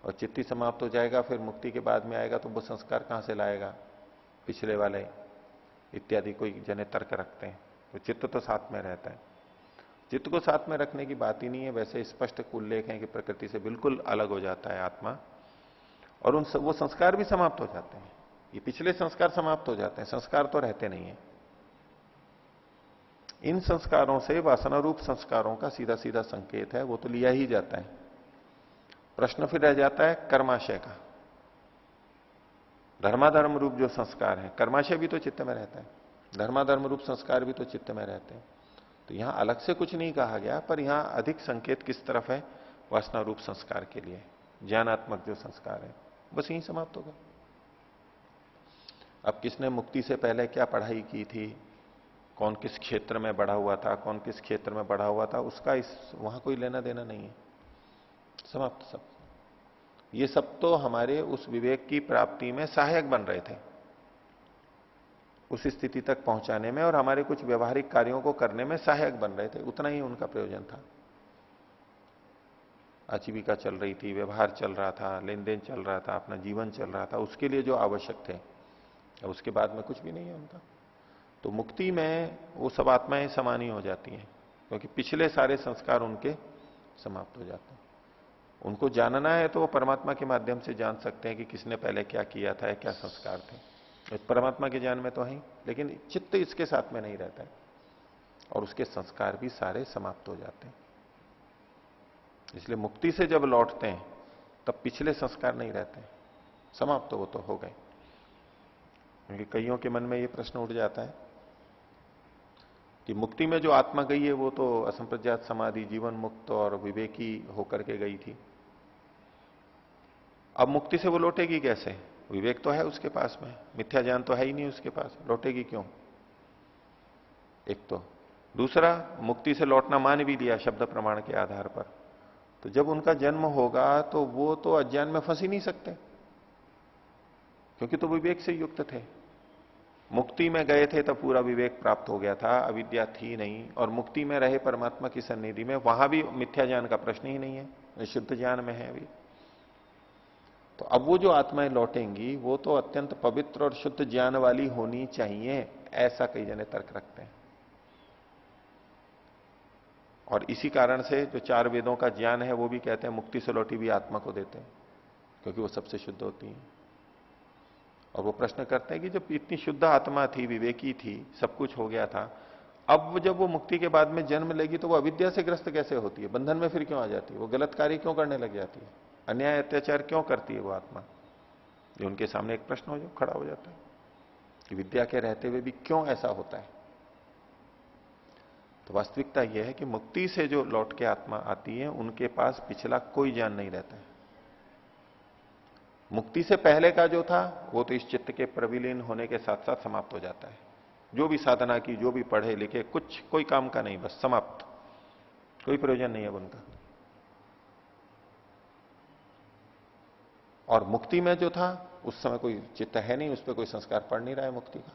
और चित्त ही समाप्त हो जाएगा, फिर मुक्ति के बाद में आएगा तो वो संस्कार कहां से लाएगा? पिछले वाले इत्यादि कोई जने तर्क रखते हैं। तो चित्त तो साथ में रहता है, चित्त को साथ में रखने की बात ही नहीं है। वैसे स्पष्ट उल्लेख है कि प्रकृति से बिल्कुल अलग हो जाता है आत्मा, और वो संस्कार भी समाप्त हो जाते हैं। ये पिछले संस्कार समाप्त हो जाते हैं, संस्कार तो रहते नहीं है। इन संस्कारों से वासना रूप संस्कारों का सीधा सीधा संकेत है, वो तो लिया ही जाता है। प्रश्न फिर रह जाता है कर्माशय का। धर्माधर्म रूप जो संस्कार है, कर्माशय भी तो चित्त में रहता है, धर्माधर्म रूप संस्कार भी तो चित्त में रहते हैं। तो यहां अलग से कुछ नहीं कहा गया, पर यहां अधिक संकेत किस तरफ है? वासना रूप संस्कार के लिए। ज्ञानात्मक जो संस्कार है बस यही समाप्त होगा। अब किसने मुक्ति से पहले क्या पढ़ाई की थी, कौन किस क्षेत्र में बढ़ा हुआ था, कौन किस क्षेत्र में बढ़ा हुआ था, उसका वहां कोई लेना देना नहीं है, समाप्त सब। ये सब तो हमारे उस विवेक की प्राप्ति में सहायक बन रहे थे, उस स्थिति तक पहुंचाने में और हमारे कुछ व्यवहारिक कार्यों को करने में सहायक बन रहे थे, उतना ही उनका प्रयोजन था। आजीविका चल रही थी, व्यवहार चल रहा था, लेन देन चल रहा था, अपना जीवन चल रहा था, उसके लिए जो आवश्यक थे। अब उसके बाद में कुछ भी नहीं है उनका। तो मुक्ति में वो सब आत्माएं समान ही हो जाती हैं, क्योंकि पिछले सारे संस्कार उनके समाप्त हो जाते हैं। उनको जानना है तो वो परमात्मा के माध्यम से जान सकते हैं कि किसने पहले क्या किया था, क्या संस्कार थे। परमात्मा के ज्ञान में तो है, लेकिन चित्त इसके साथ में नहीं रहता है और उसके संस्कार भी सारे समाप्त हो जाते हैं। इसलिए मुक्ति से जब लौटते हैं तब पिछले संस्कार नहीं रहते हैं, समाप्त तो वो तो हो गए। क्योंकि कईयों के मन में ये प्रश्न उठ जाता है कि मुक्ति में जो आत्मा गई है वो तो असंप्रज्ञात समाधि, जीवन मुक्त और विवेकी होकर के गई थी। अब मुक्ति से वो लौटेगी कैसे? विवेक तो है उसके पास में, मिथ्या ज्ञान तो है ही नहीं उसके पास, लौटेगी क्यों? एक तो दूसरा, मुक्ति से लौटना मान भी दिया शब्द प्रमाण के आधार पर, तो जब उनका जन्म होगा तो वो तो अज्ञान में फंस ही नहीं सकते, क्योंकि तो विवेक से युक्त थे। मुक्ति में गए थे तब पूरा विवेक प्राप्त हो गया था, अविद्या थी नहीं, और मुक्ति में रहे परमात्मा की सन्निधि में, वहां भी मिथ्या ज्ञान का प्रश्न ही नहीं है, शुद्ध ज्ञान में है अभी। तो अब वो जो आत्माएं लौटेंगी वो तो अत्यंत पवित्र और शुद्ध ज्ञान वाली होनी चाहिए, ऐसा कई जने तर्क रखते हैं। और इसी कारण से जो 4 वेदों का ज्ञान है वो भी कहते हैं मुक्ति से लौटी भी आत्मा को देते हैं, क्योंकि वो सबसे शुद्ध होती है। और वो प्रश्न करते हैं कि जब इतनी शुद्ध आत्मा थी, विवेकी थी, सब कुछ हो गया था, अब जब वो मुक्ति के बाद में जन्म लेगी तो वो अविद्या से ग्रस्त कैसे होती है? बंधन में फिर क्यों आ जाती है? वो गलत कार्य क्यों करने लग जाती है? अन्याय अत्याचार क्यों करती है वो आत्मा? ये उनके सामने एक प्रश्न हो जो खड़ा हो जाता है कि विद्या के रहते हुए भी क्यों ऐसा होता है। तो वास्तविकता यह है कि मुक्ति से जो लौट के आत्मा आती है उनके पास पिछला कोई ज्ञान नहीं रहता है। मुक्ति से पहले का जो था वो तो इस चित्त के प्रविलीन होने के साथ साथ समाप्त हो जाता है। जो भी साधना की, जो भी पढ़े लिखे, कुछ कोई काम का नहीं, बस समाप्त, कोई प्रयोजन नहीं है उनका। और मुक्ति में जो था उस समय कोई चित्त है नहीं, उस पर कोई संस्कार पड़ नहीं रहा है मुक्ति का।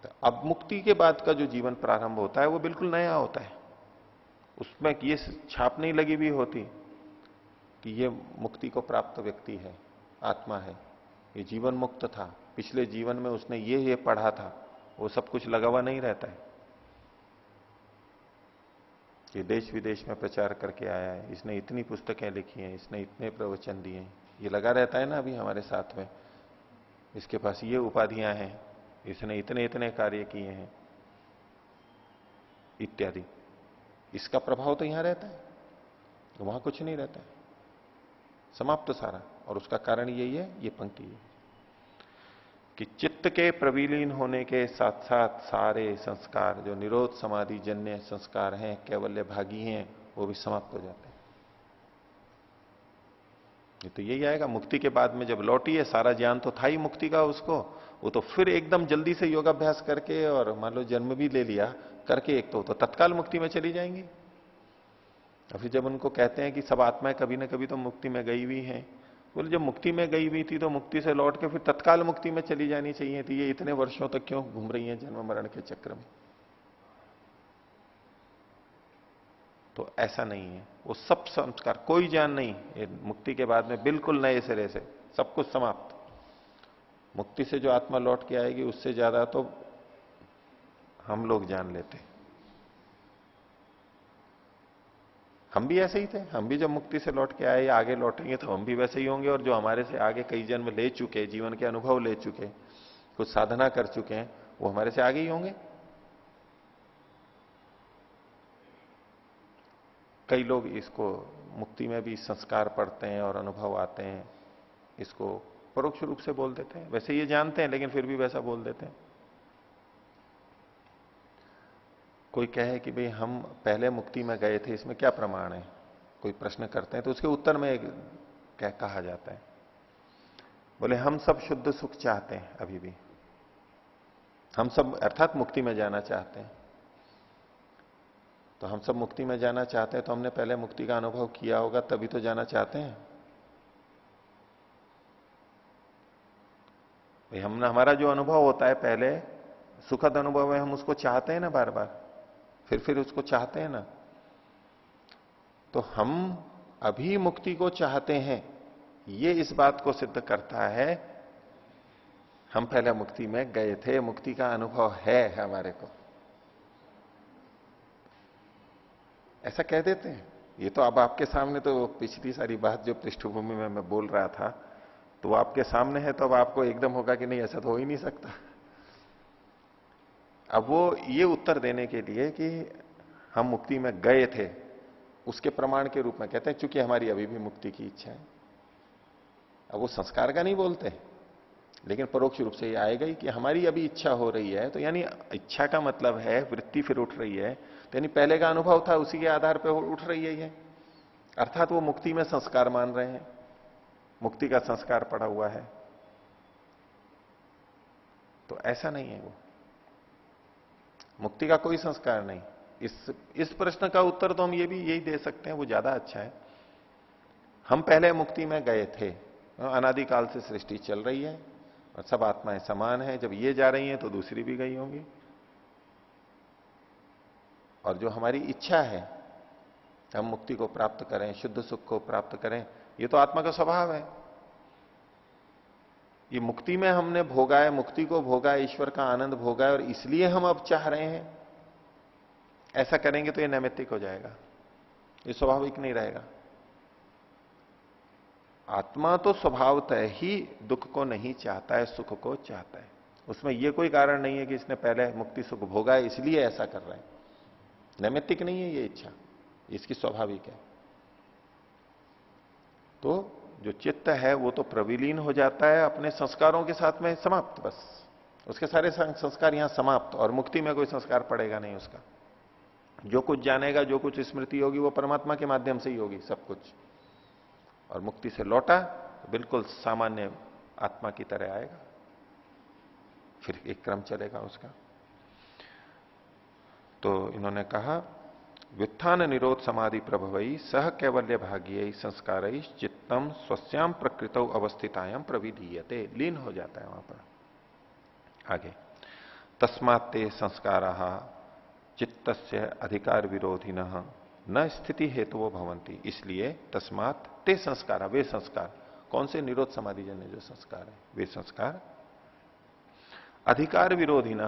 तो अब मुक्ति के बाद का जो जीवन प्रारंभ होता है वो बिल्कुल नया होता है। उसमें ये छाप नहीं लगी हुई होती कि ये मुक्ति को प्राप्त व्यक्ति है, आत्मा है, ये जीवन मुक्त था, पिछले जीवन में उसने ये पढ़ा था, वो सब कुछ लगा हुआ नहीं रहता है। ये देश विदेश में प्रचार करके आया है, इसने इतनी पुस्तकें लिखी हैं, इसने इतने प्रवचन दिए हैं, ये लगा रहता है ना अभी हमारे साथ में। इसके पास ये उपाधियां हैं, इसने इतने इतने कार्य किए हैं इत्यादि। इसका प्रभाव तो यहां रहता है, तो वहां कुछ नहीं रहता है, समाप्त सारा। और उसका कारण यही है, ये पंक्ति है कि चित्त के प्रविलीन होने के साथ साथ सारे संस्कार जो निरोध समाधि जन्य संस्कार हैं, कैवल्य भागी हैं, वो भी समाप्त हो जाते हैं। ये तो यही आएगा मुक्ति के बाद में, जब लौटी है, सारा ज्ञान तो था ही मुक्ति का उसको, वो तो फिर एकदम जल्दी से योगाभ्यास करके और मान लो जन्म भी ले लिया करके, एक तो तत्काल मुक्ति में चली जाएंगी। और फिर जब उनको कहते हैं कि सब आत्माएं कभी ना कभी तो मुक्ति में गई हुई हैं, बोले जब मुक्ति में गई हुई थी तो मुक्ति से लौट के फिर तत्काल मुक्ति में चली जानी चाहिए थी, ये इतने वर्षों तक क्यों घूम रही हैं जन्म मरण के चक्र में। तो ऐसा नहीं है, वो सब संस्कार, कोई ज्ञान नहीं, ये मुक्ति के बाद में बिल्कुल नए सिरे से सब कुछ समाप्त। मुक्ति से जो आत्मा लौट के आएगी उससे ज्यादा तो हम लोग जान लेते। हम भी ऐसे ही थे, हम भी जब मुक्ति से लौट के आए या आगे लौटेंगे तो हम भी वैसे ही होंगे। और जो हमारे से आगे कई जन्म ले चुके, जीवन के अनुभव ले चुके, कुछ साधना कर चुके हैं, वो हमारे से आगे ही होंगे। कई लोग इसको मुक्ति में भी संस्कार पढ़ते हैं और अनुभव आते हैं, इसको परोक्ष रूप से बोल देते हैं। वैसे ये जानते हैं लेकिन फिर भी वैसा बोल देते हैं। कोई कहे कि भाई हम पहले मुक्ति में गए थे, इसमें क्या प्रमाण है, कोई प्रश्न करते हैं तो उसके उत्तर में क्या कहा जाता है, बोले हम सब शुद्ध सुख चाहते हैं अभी भी, हम सब अर्थात मुक्ति में जाना चाहते हैं। तो हम सब मुक्ति में जाना चाहते हैं तो हमने पहले मुक्ति का अनुभव किया होगा तभी तो जाना चाहते हैं। भाई हमारा जो अनुभव होता है पहले सुखद अनुभव है, हम उसको चाहते हैं ना, बार बार फिर उसको चाहते हैं ना। तो हम अभी मुक्ति को चाहते हैं, ये इस बात को सिद्ध करता है हम पहले मुक्ति में गए थे, मुक्ति का अनुभव है हमारे को, ऐसा कह देते हैं। ये तो अब आपके सामने, तो पिछली सारी बात जो पृष्ठभूमि में मैं बोल रहा था तो वो आपके सामने है, तो अब आपको एकदम होगा कि नहीं ऐसा तो हो ही नहीं सकता। अब वो ये उत्तर देने के लिए कि हम मुक्ति में गए थे, उसके प्रमाण के रूप में कहते हैं चूंकि हमारी अभी भी मुक्ति की इच्छा है। अब वो संस्कार का नहीं बोलते, लेकिन परोक्ष रूप से ये आएगा ही कि हमारी अभी इच्छा हो रही है। तो यानी इच्छा का मतलब है वृत्ति फिर उठ रही है, तो यानी पहले का अनुभव था उसी के आधार पर उठ रही है ये, अर्थात वो मुक्ति में संस्कार मान रहे हैं, मुक्ति का संस्कार पड़ा हुआ है। तो ऐसा नहीं है, वो मुक्ति का कोई संस्कार नहीं। इस प्रश्न का उत्तर तो हम ये भी यही दे सकते हैं, वो ज्यादा अच्छा है। हम पहले मुक्ति में गए थे, अनादिकाल से सृष्टि चल रही है और सब आत्माएं समान है, जब ये जा रही हैं तो दूसरी भी गई होंगी। और जो हमारी इच्छा है हम मुक्ति को प्राप्त करें, शुद्ध सुख को प्राप्त करें, ये तो आत्मा का स्वभाव है। ये मुक्ति में हमने भोगा है, मुक्ति को भोगा है, ईश्वर का आनंद भोगा है और इसलिए हम अब चाह रहे हैं, ऐसा करेंगे तो ये नैमित्तिक हो जाएगा, ये स्वाभाविक नहीं रहेगा। आत्मा तो स्वभावतः ही दुख को नहीं चाहता है, सुख को चाहता है। उसमें यह कोई कारण नहीं है कि इसने पहले मुक्ति सुख भोगा है इसलिए ऐसा कर रहा है, नैमित्तिक नहीं है ये इच्छा, इसकी स्वाभाविक है। तो जो चित्त है वो तो प्रविलीन हो जाता है अपने संस्कारों के साथ में, समाप्त, बस उसके सारे संस्कार यहां समाप्त, और मुक्ति में कोई संस्कार पड़ेगा नहीं उसका। जो कुछ जानेगा, जो कुछ स्मृति होगी वो परमात्मा के माध्यम से ही होगी सब कुछ। और मुक्ति से लौटा तो बिल्कुल सामान्य आत्मा की तरह आएगा, फिर एक क्रम चलेगा उसका। तो इन्होंने कहा व्युत्थान निरोध समाधि प्रभवई सह कैवल्य भाग्य संस्कार चित्तम स्वस्याम प्रकृत अवस्थितायाम प्रविधीयते, लीन हो जाता है वहां पर। आगे, तस्मात्ते संस्कारा चित्तस्य अधिकार विरोधिन न स्थिति हेतु भवंती, इसलिए तस्मात् ते संस्कार, वे संस्कार, कौन से? निरोध समाधि जन्य जो संस्कार है, वे संस्कार अधिकार विरोधी न,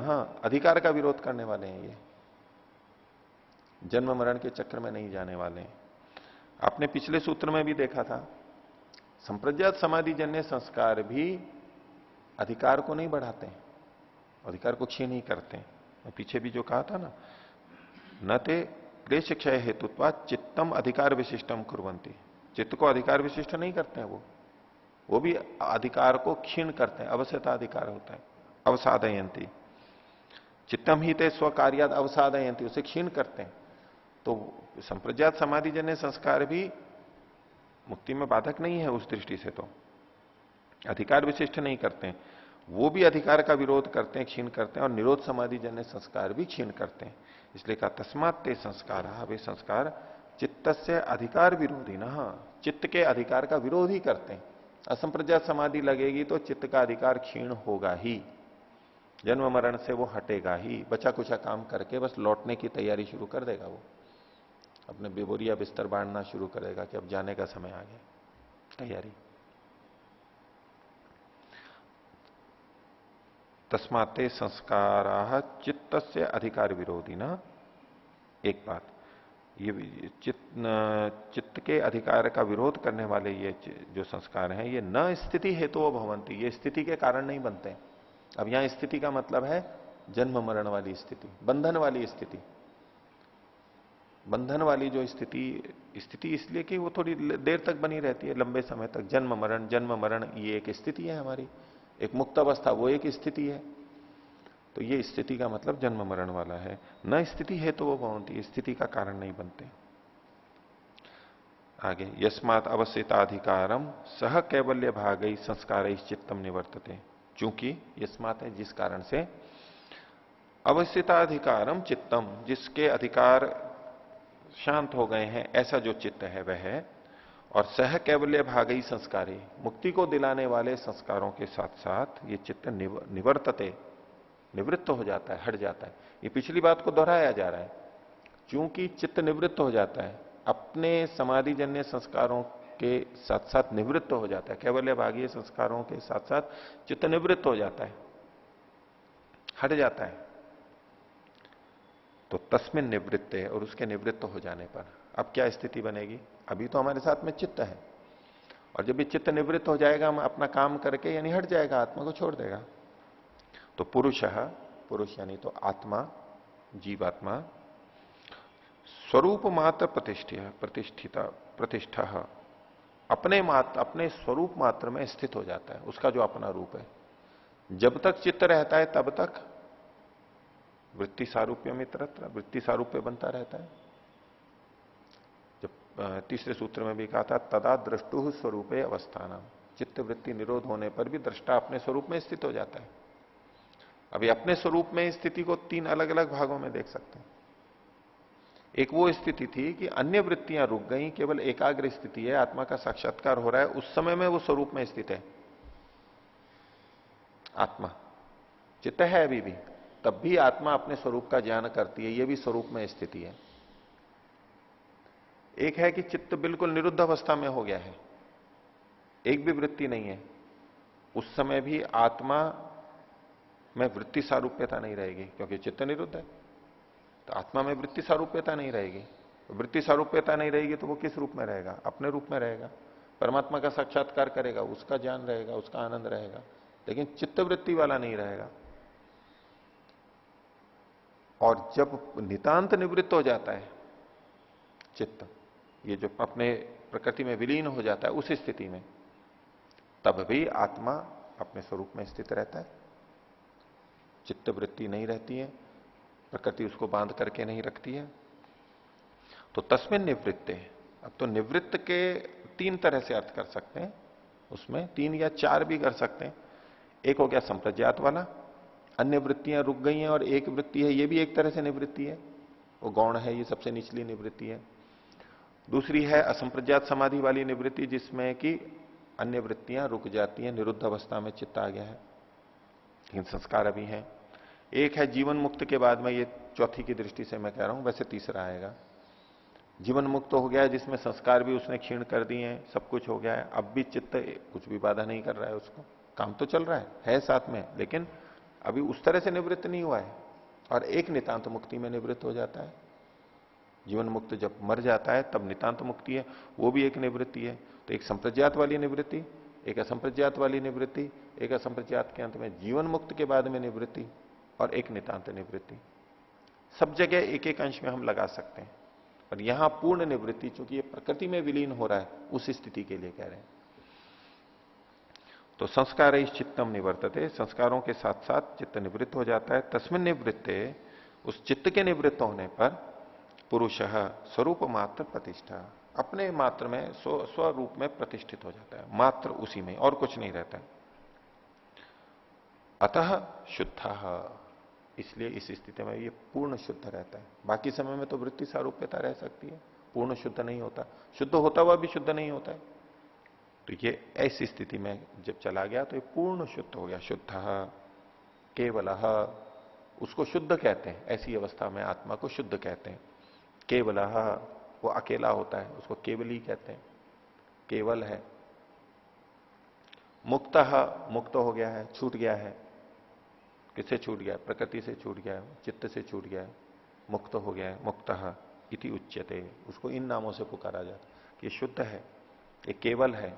अधिकार का विरोध करने वाले हैं, ये जन्म मरण के चक्र में नहीं जाने वाले हैं। आपने पिछले सूत्र में भी देखा था, संप्रज्ञात समाधि जन्य संस्कार भी अधिकार को नहीं बढ़ाते हैं, अधिकार को क्षीण नहीं करते हैं। मैं पीछे भी जो कहा था ना, न ते क्लेश क्षय हेतुत्वा चित्तम अधिकार विशिष्टम कुर्वन्ति, चित्त को अधिकार विशिष्ट नहीं करते हैं, वो भी अधिकार को क्षीण करते हैं, अवश्यता अधिकार होता है। अवसादयंती चित्तम ही ते स्वकार्याद अवसादयंती, उसे क्षीण करते हैं। तो संप्रज्ञात समाधि जन्य संस्कार भी मुक्ति में बाधक नहीं है उस दृष्टि से, तो अधिकार विशिष्ट नहीं करते हैं, वो भी अधिकार का विरोध करते हैं, क्षीण करते हैं, और निरोध समाधि जन्य संस्कार भी क्षीण करते हैं। इसलिए कहा तस्मात् ते संस्कार, वे संस्कार चित्त से अधिकार विरोधी न, चित्त के अधिकार का विरोध ही करते हैं। असंप्रज्ञात समाधि लगेगी तो चित्त का अधिकार क्षीण होगा ही, जन्म मरण से वो हटेगा ही, बचा कुचा काम करके बस लौटने की तैयारी शुरू कर देगा, वो अपने बेबोरिया बिस्तर बांधना शुरू करेगा कि अब जाने का समय आ गया, तैयारी। तस्माते संस्कारा चित्त से अधिकार विरोधी ना, एक बात ये चित्त के अधिकार का विरोध करने वाले ये जो संस्कार हैं, ये न स्थिति हेतु भवंती, ये स्थिति के कारण नहीं बनते। अब यहां स्थिति का मतलब है जन्म मरण वाली स्थिति, बंधन वाली स्थिति। बंधन वाली जो स्थिति इसलिए कि वो थोड़ी देर तक बनी रहती है, लंबे समय तक। जन्म मरण ये एक स्थिति है हमारी, एक मुक्त अवस्था वो एक स्थिति है। तो ये स्थिति का मतलब जन्म मरण वाला है। न स्थिति है तो वो भवंती, स्थिति का कारण नहीं बनते। आगे, यस्मात् अवस्थिताधिकारम सह कैवल्य भागई संस्कार चित्तम निवर्तते, चूंकि यस्मात् है जिस कारण से, अवस्थिताधिकारम चित्तम, जिसके अधिकार शांत हो गए हैं ऐसा जो चित्त है वह है, और सह कैवल्य भागई संस्कारी, मुक्ति को दिलाने वाले संस्कारों के साथ साथ ये चित्त निवर्तते, निवृत्त हो जाता है, हट जाता है। ये पिछली बात को दोहराया जा रहा है, क्योंकि चित्त निवृत्त हो जाता है, अपने समाधि जन्य संस्कारों के साथ साथ निवृत्त हो जाता है, कैवल्य भागीय संस्कारों के साथ साथ चित्त निवृत्त हो जाता है, हट जाता है। तो तस्मिन निवृत्त है, और उसके निवृत्त हो जाने पर अब क्या स्थिति बनेगी? अभी तो हमारे साथ में चित्त है, और जब भी चित्त निवृत्त हो जाएगा, हम अपना काम करके यानी हट जाएगा, आत्मा को छोड़ देगा, तो पुरुष यानी तो आत्मा, जीवात्मा स्वरूप मात्र प्रतिष्ठा अपने स्वरूप मात्र में स्थित हो जाता है, उसका जो अपना रूप है। जब तक चित्त रहता है तब तक वृत्ति सारूप्य मित्रत्र, वृत्ति सारूप्य बनता रहता है। जब तीसरे सूत्र में भी कहा था, तदा दृष्टु स्वरूपे अवस्थानम, चित्त वृत्ति निरोध होने पर भी दृष्टा अपने स्वरूप में स्थित हो जाता है। अभी अपने स्वरूप में स्थिति को तीन अलग अलग भागों में देख सकते हैं। एक वो स्थिति थी कि अन्य वृत्तियां रुक गई, केवल एकाग्र स्थिति है, आत्मा का साक्षात्कार हो रहा है, उस समय में वो स्वरूप में स्थित है। आत्मा चित्त है अभी भी, तब भी आत्मा अपने स्वरूप का ज्ञान करती है, ये भी स्वरूप में स्थिति है। एक है कि चित्त बिल्कुल निरुद्ध अवस्था में हो गया है, एक भी वृत्ति नहीं है, उस समय भी आत्मा में वृत्ति सारूप्यता नहीं रहेगी, क्योंकि चित्त निरुद्ध है। तो आत्मा में वृत्ति सारूप्यता नहीं रहेगी, तो वृत्ति सारूप्यता नहीं रहेगी तो वो किस रूप में रहेगा? अपने रूप में रहेगा, परमात्मा का साक्षात्कार करेगा, उसका ज्ञान रहेगा, उसका आनंद रहेगा, लेकिन चित्त वृत्ति वाला नहीं रहेगा। और जब नितांत निवृत्त हो जाता है चित्त, ये जो अपने प्रकृति में विलीन हो जाता है, उस स्थिति में तब भी आत्मा अपने स्वरूप में स्थित रहता है, चित्त वृत्ति नहीं रहती है, प्रकृति उसको बांध करके नहीं रखती है। तो तस्मिन निवृत्ते, अब तो निवृत्त के तीन तरह से अर्थ कर सकते हैं, उसमें तीन या चार भी कर सकते हैं। एक हो गया संप्रज्ञात वाला, अन्य वृत्तियां रुक गई हैं और एक वृत्ति है, ये भी एक तरह से निवृत्ति है। वो गौण है, ये सबसे निचली निवृत्ति है। दूसरी है असंप्रज्ञात समाधि वाली निवृत्ति, जिसमें कि अन्य वृत्तियां रुक जाती हैं, निरुद्ध अवस्था में चित्त आ गया है, लेकिन संस्कार अभी है। एक है जीवन मुक्त के बाद में, ये चौथी की दृष्टि से मैं कह रहा हूं, वैसे तीसरा आएगा। जीवन मुक्त हो गया है, जिसमें संस्कार भी उसने क्षीण कर दिए हैं, सब कुछ हो गया है, अब भी चित्त कुछ भी बाधा नहीं कर रहा है, उसको काम तो चल रहा है साथ में, लेकिन अभी उस तरह से निवृत्त नहीं हुआ है, और एक नितांत मुक्ति में निवृत्त हो जाता है। जीवन मुक्त जब मर जाता है तब नितांत मुक्ति है, वो भी एक निवृत्ति है। तो एक संप्रज्ञात वाली निवृत्ति, एक असंप्रज्ञात वाली निवृत्ति, एक असंप्रज्ञात के अंत में जीवन मुक्त के बाद में निवृत्ति, और एक नितांत निवृत्ति। सब जगह एक एक अंश में हम लगा सकते हैं, और यहां पूर्ण निवृत्ति, चूंकि ये प्रकृति में विलीन हो रहा है, उस स्थिति के लिए कह रहे हैं। तो संस्कार चित्तम निवर्तते, संस्कारों के साथ साथ चित्त निवृत्त हो जाता है। तस्मिन निवृत्ते, उस चित्त के निवृत्त होने पर पुरुषः स्वरूप मात्र प्रतिष्ठा, अपने मात्र में स्वरूप में प्रतिष्ठित हो जाता है, मात्र उसी में, और कुछ नहीं रहता है। अतः शुद्ध, इसलिए इस स्थिति में ये पूर्ण शुद्ध रहता है। बाकी समय में तो वृत्ति सारूप्यता रह सकती है, पूर्ण शुद्ध नहीं होता, शुद्ध होता हुआ भी शुद्ध नहीं होता है। तो ये ऐसी स्थिति में जब चला गया तो ये पूर्ण शुद्ध हो गया। शुद्ध केवलः, उसको शुद्ध कहते हैं, ऐसी अवस्था में आत्मा को शुद्ध कहते हैं। केवलः, वो अकेला होता है, उसको केवली कहते हैं, केवल है। मुक्तः, मुक्त हो गया है, छूट गया है। किससे छूट गया है? प्रकृति से छूट गया है, चित्त से छूट गया है, मुक्त हो गया है। मुक्तः इति उच्यते, उसको इन नामों से पुकारा जाता है कि शुद्ध है, ये केवल है,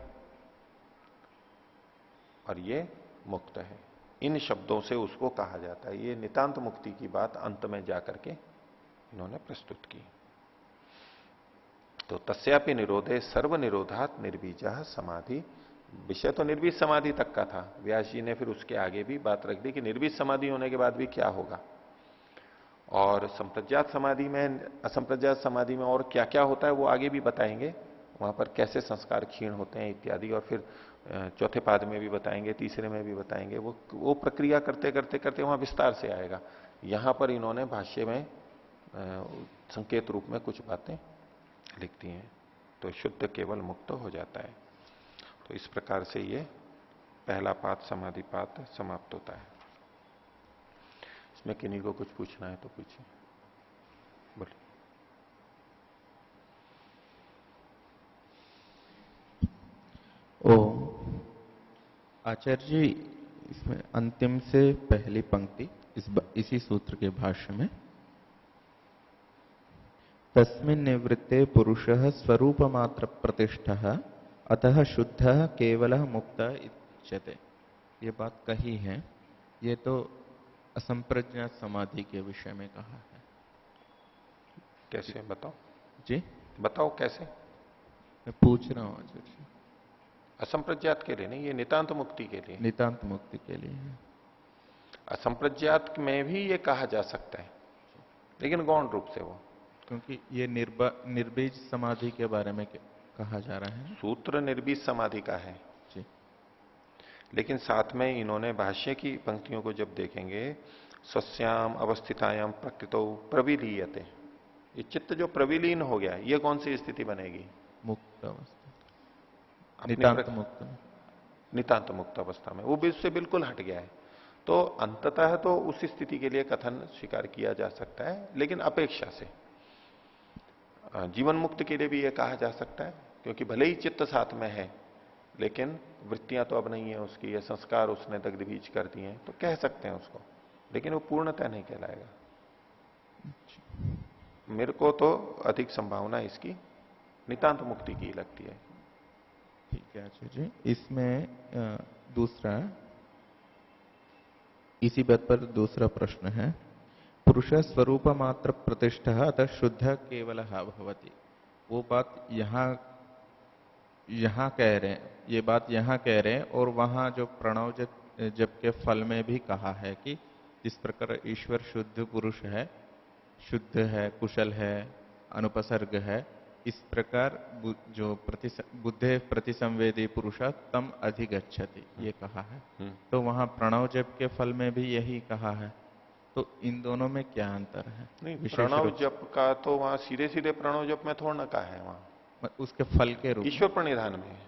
और ये मुक्त है। इन शब्दों से उसको कहा जाता है। ये नितांत मुक्ति की बात अंत में जाकर के इन्होंने प्रस्तुत की। तो तस्यापि निरोधे सर्व निरोधात निर्बीजः समाधि, विषय तो निर्बीज समाधि तक का था। व्यास जी ने फिर उसके आगे भी बात रख दी कि निर्बीज समाधि होने के बाद भी क्या होगा, और संप्रज्ञात समाधि में, असंप्रज्ञात समाधि में और क्या क्या होता है वो आगे भी बताएंगे, वहां पर कैसे संस्कार क्षीण होते हैं इत्यादि, और फिर चौथे पाद में भी बताएंगे, तीसरे में भी बताएंगे। वो प्रक्रिया करते करते करते वहां विस्तार से आएगा। यहां पर इन्होंने भाष्य में संकेत रूप में कुछ बातें लिख दी हैं। तो शुद्ध केवल मुक्त हो जाता है। तो इस प्रकार से ये पहला पाद समाधि पाद समाप्त होता है। इसमें किन्हीं को कुछ पूछना है तो पूछिए, बोलिए। ओ आचार्य जी, इसमें अंतिम से पहली पंक्ति इसी सूत्र के भाष्य में, तस्मिन् निवृत्ते पुरुषः स्वरूप मात्र प्रतिष्ठः अतः शुद्धः केवलः मुक्तः इत्युच्यते, ये बात कही है। ये तो असंप्रज्ञात समाधि के विषय में कहा है। कैसे बताओ जी, बताओ कैसे? मैं पूछ रहा हूँ आचार्य जी। असंप्रज्ञात के लिए नहीं, ये नितांत मुक्ति के लिए। नितांत मुक्ति के लिए है। असंप्रज्ञात में भी ये कहा जा सकता है, लेकिन गौण रूप से वो, क्योंकि ये निर्बीज समाधि के बारे में कहा जा रहा है। सूत्र निर्बीज समाधि का है जी, लेकिन साथ में इन्होंने भाष्य की पंक्तियों को जब देखेंगे, स्वस्याम अवस्थितायाम प्रकृतो प्रविलीयते, ये चित्त जो प्रविलीन हो गया, ये कौन सी स्थिति बनेगी? मुक्त अवस्था, अपने नितांत मुक्त, नितांत मुक्त अवस्था में, वो भी उससे बिल्कुल हट गया है। तो अंततः तो उस स्थिति के लिए कथन स्वीकार किया जा सकता है, लेकिन अपेक्षा से जीवन मुक्त के लिए भी यह कहा जा सकता है, क्योंकि भले ही चित्त साथ में है, लेकिन वृत्तियां तो अब नहीं है उसकी, ये संस्कार उसने दग्ध बीज कर दिए हैं, तो कह सकते हैं उसको, लेकिन वो पूर्णतः नहीं कहलाएगा। मेरे को तो अधिक संभावना इसकी नितांत मुक्ति की लगती है। ठीक है आचार्य जी। इसमें दूसरा, इसी बात पर दूसरा प्रश्न है, पुरुष स्वरूप मात्र प्रतिष्ठा अतः शुद्ध केवल भवति, वो बात यहाँ कह रहे हैं, ये बात यहाँ कह रहे हैं, और वहां जो प्रणव जब के फल में भी कहा है कि जिस प्रकार ईश्वर शुद्ध पुरुष है, शुद्ध है, कुशल है, अनुपसर्ग है, इस प्रकार जो बुद्धे प्रतिसंवेदी पुरुष तम अधिगच्छति, ये कहा है। तो वहां प्रणव जप के फल में भी यही कहा है। तो इन दोनों में क्या अंतर है? नहीं, विशेष प्रणव रूप से जप का तो वहां सीधे सीधे प्रणव जप में थोड़ा ना कहा है, वहां उसके फल के रूप में। ईश्वर प्रणिधान में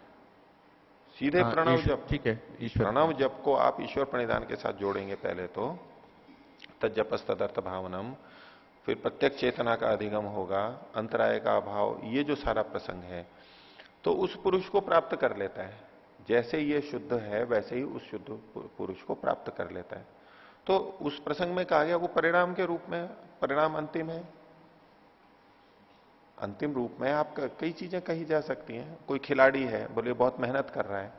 सीधे हाँ, प्रणव जप। ठीक है, ईश्वर प्रणव जप को आप ईश्वर प्रणिधान के साथ जोड़ेंगे पहले तो, तज्जपस तदर्थ भावनम, फिर प्रत्यक्ष चेतना का अधिगम होगा, अंतराय का अभाव, ये जो सारा प्रसंग है तो उस पुरुष को प्राप्त कर लेता है। जैसे ये शुद्ध है वैसे ही उस शुद्ध पुरुष को प्राप्त कर लेता है। तो उस प्रसंग में कहा गया वो परिणाम के रूप में, परिणाम अंतिम है। अंतिम रूप में आप कई चीजें कही जा सकती हैं। कोई खिलाड़ी है, बोले बहुत मेहनत कर रहा है,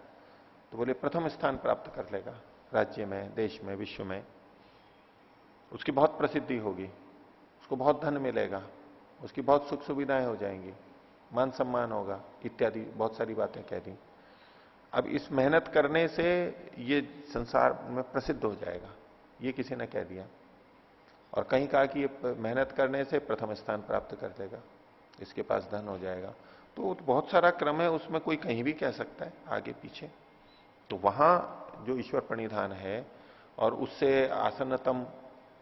तो बोले प्रथम स्थान प्राप्त कर लेगा राज्य में, देश में, विश्व में, उसकी बहुत प्रसिद्धि होगी, उसको बहुत धन मिलेगा, उसकी बहुत सुख सुविधाएं हो जाएंगी, मान सम्मान होगा, इत्यादि बहुत सारी बातें कह दी। अब इस मेहनत करने से ये संसार में प्रसिद्ध हो जाएगा, ये किसी ने कह दिया। और कहीं कहा कि ये मेहनत करने से प्रथम स्थान प्राप्त कर लेगा, इसके पास धन हो जाएगा। तो बहुत सारा क्रम है, उसमें कोई कहीं भी कह सकता है आगे पीछे। तो वहां जो ईश्वर प्रणिधान है और उससे आसन्नतम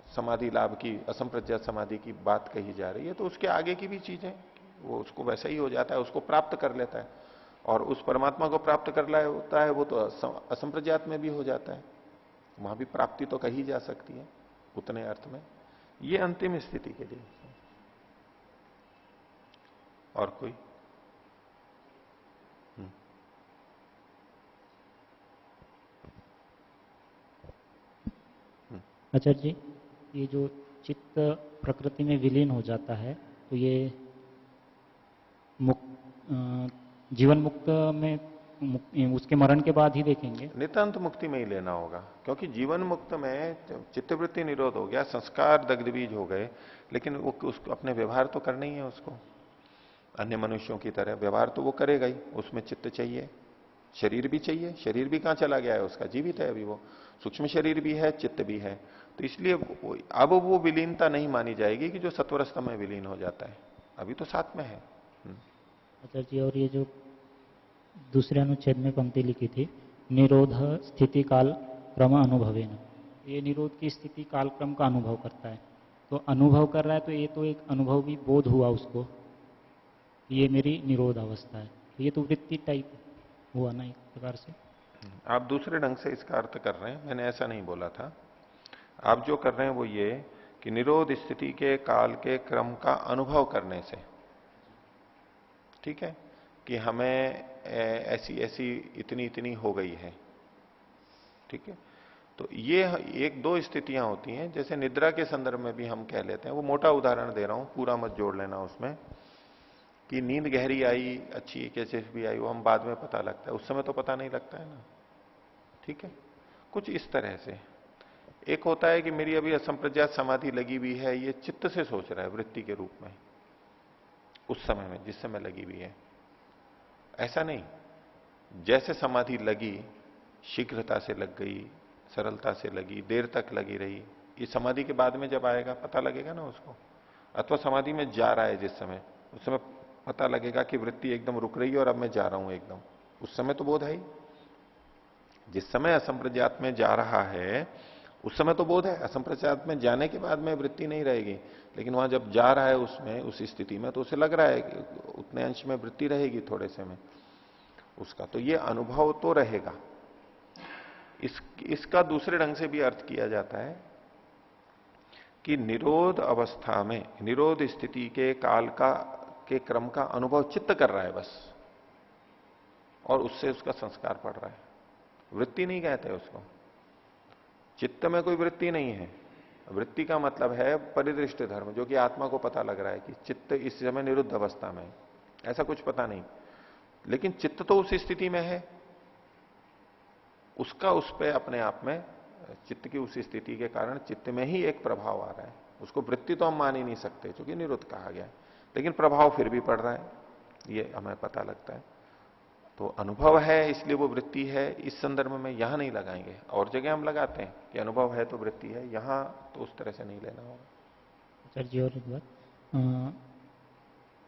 समाधि लाभ की, असंप्रज्ञात समाधि की बात कही जा रही है, तो उसके आगे की भी चीजें, वो उसको वैसा ही हो जाता है, उसको प्राप्त कर लेता है। और उस परमात्मा को प्राप्त कर लाया होता है वो तो असंप्रज्ञात में भी हो जाता है, वहां भी प्राप्ति तो कही जा सकती है उतने अर्थ में। ये अंतिम स्थिति के लिए। और कोई? आचार्य जी, ये जो चित्त प्रकृति में विलीन हो जाता है तो ये जीवन मुक्त में उसके मरण के बाद ही देखेंगे? नितांत मुक्ति में ही लेना होगा, क्योंकि जीवन मुक्त में चित्तवृत्ति निरोध हो गया, संस्कार दग्धबीज हो गए, लेकिन वो उसको अपने व्यवहार तो करना ही है उसको। अन्य मनुष्यों की तरह व्यवहार तो वो करेगा ही, उसमें चित्त चाहिए, शरीर भी चाहिए। शरीर भी कहां चला गया है उसका, जीवित है अभी वो, सूक्ष्म शरीर भी है, चित्त भी है। तो इसलिए अब वो विलीनता नहीं मानी जाएगी कि जो सत्वरस्त में विलीन हो जाता है, अभी तो साथ में है। आचार्य जी, और ये जो दूसरे अनुच्छेद में पंक्ति लिखी थी, निरोध स्थिति काल क्रम अनुभवेन, ये निरोध की स्थिति काल क्रम का अनुभव करता है। तो अनुभव कर रहा है तो ये तो एक अनुभव भी बोध हुआ उसको, ये मेरी निरोध अवस्था है। तो ये तो वृत्ति टाइप हुआ ना एक प्रकार से। आप दूसरे ढंग से इसका अर्थ कर रहे हैं, मैंने ऐसा नहीं बोला था। आप जो कर रहे हैं वो ये कि निरोध स्थिति के काल के क्रम का अनुभव करने से, ठीक है, कि हमें ऐसी ऐसी इतनी इतनी हो गई है, ठीक है। तो ये एक दो स्थितियां होती हैं, जैसे निद्रा के संदर्भ में भी हम कह लेते हैं, वो मोटा उदाहरण दे रहा हूं, पूरा मत जोड़ लेना उसमें, कि नींद गहरी आई, अच्छी कैसे भी आई, वो हम बाद में पता लगता है, उस समय तो पता नहीं लगता है ना, ठीक है। कुछ इस तरह से एक होता है कि मेरी अभी असंप्रज्ञात समाधि लगी हुई है, ये चित्त से सोच रहा है वृत्ति के रूप में उस समय में, जिस समय लगी हुई है। ऐसा नहीं, जैसे समाधि लगी, शीघ्रता से लग गई, सरलता से लगी, देर तक लगी रही, ये समाधि के बाद में जब आएगा पता लगेगा ना उसको। अथवा समाधि में जा रहा है जिस समय, उस समय पता लगेगा कि वृत्ति एकदम रुक रही है और अब मैं जा रहा हूं एकदम, उस समय तो बोध है ही। जिस समय असंप्रज्ञात में जा रहा है उस समय तो बोध है, असंप्रज्ञात में जाने के बाद में वृत्ति नहीं रहेगी, लेकिन वहां जब जा रहा है उसमें, उस स्थिति में, तो उसे लग रहा है कि उतने अंश में वृत्ति रहेगी थोड़े से में उसका, तो ये अनुभव तो रहेगा। इसका दूसरे ढंग से भी अर्थ किया जाता है कि निरोध अवस्था में, निरोध स्थिति के काल के क्रम का अनुभव चित्त कर रहा है बस, और उससे उसका संस्कार पड़ रहा है। वृत्ति नहीं कहते उसको, चित्त में कोई वृत्ति नहीं है। वृत्ति का मतलब है परिदृष्ट धर्म, जो कि आत्मा को पता लग रहा है कि चित्त इस समय निरुद्ध अवस्था में, ऐसा कुछ पता नहीं, लेकिन चित्त तो उस स्थिति में है, उसका उस पे अपने आप में, चित्त की उस स्थिति के कारण चित्त में ही एक प्रभाव आ रहा है। उसको वृत्ति तो हम मान ही नहीं सकते क्योंकि निरुद्ध कहा गया है, लेकिन प्रभाव फिर भी पड़ रहा है, ये हमें पता लगता है। तो अनुभव है इसलिए वो वृत्ति है, इस संदर्भ में यहां नहीं लगाएंगे। और जगह हम लगाते हैं कि अनुभव है तो वृत्ति है, यहां तो उस तरह से नहीं लेना होगा। सर जी, और एक बात,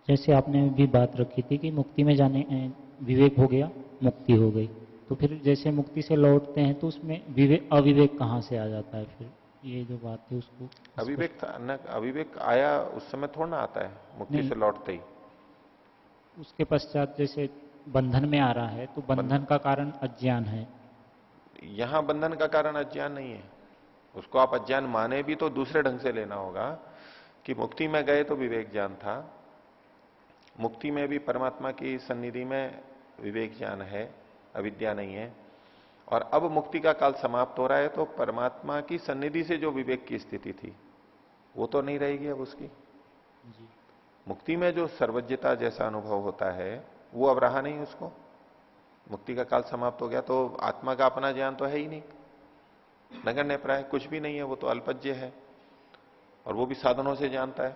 जैसे आपने भी बात रखी थी कि मुक्ति में जाने, विवेक हो गया, मुक्ति हो गई, तो फिर जैसे मुक्ति से लौटते हैं तो उसमें अविवेक कहां से आ जाता है फिर? ये जो बात थी उसको अविवेक अविवेक आया उस समय थोड़ा ना आता है, मुक्ति नहीं। से लौटते ही। उसके पश्चात जैसे बंधन में आ रहा है तो बंधन का कारण अज्ञान है। यहां बंधन का कारण अज्ञान नहीं है। उसको आप अज्ञान माने भी तो दूसरे ढंग से लेना होगा कि मुक्ति में गए तो विवेक ज्ञान था, मुक्ति में भी परमात्मा की सन्निधि में विवेक ज्ञान है, अविद्या नहीं है। और अब मुक्ति का काल समाप्त हो रहा है तो परमात्मा की सन्निधि से जो विवेक की स्थिति थी वो तो नहीं रहेगी अब उसकी। जी। मुक्ति में जो सर्वज्ञता जैसा अनुभव होता है वो अब रहा नहीं उसको। मुक्ति का काल समाप्त हो गया तो आत्मा का अपना ज्ञान तो है ही नहीं, नगण्य प्राय कुछ भी नहीं है, वो तो अल्पज्य है और वो भी साधनों से जानता है,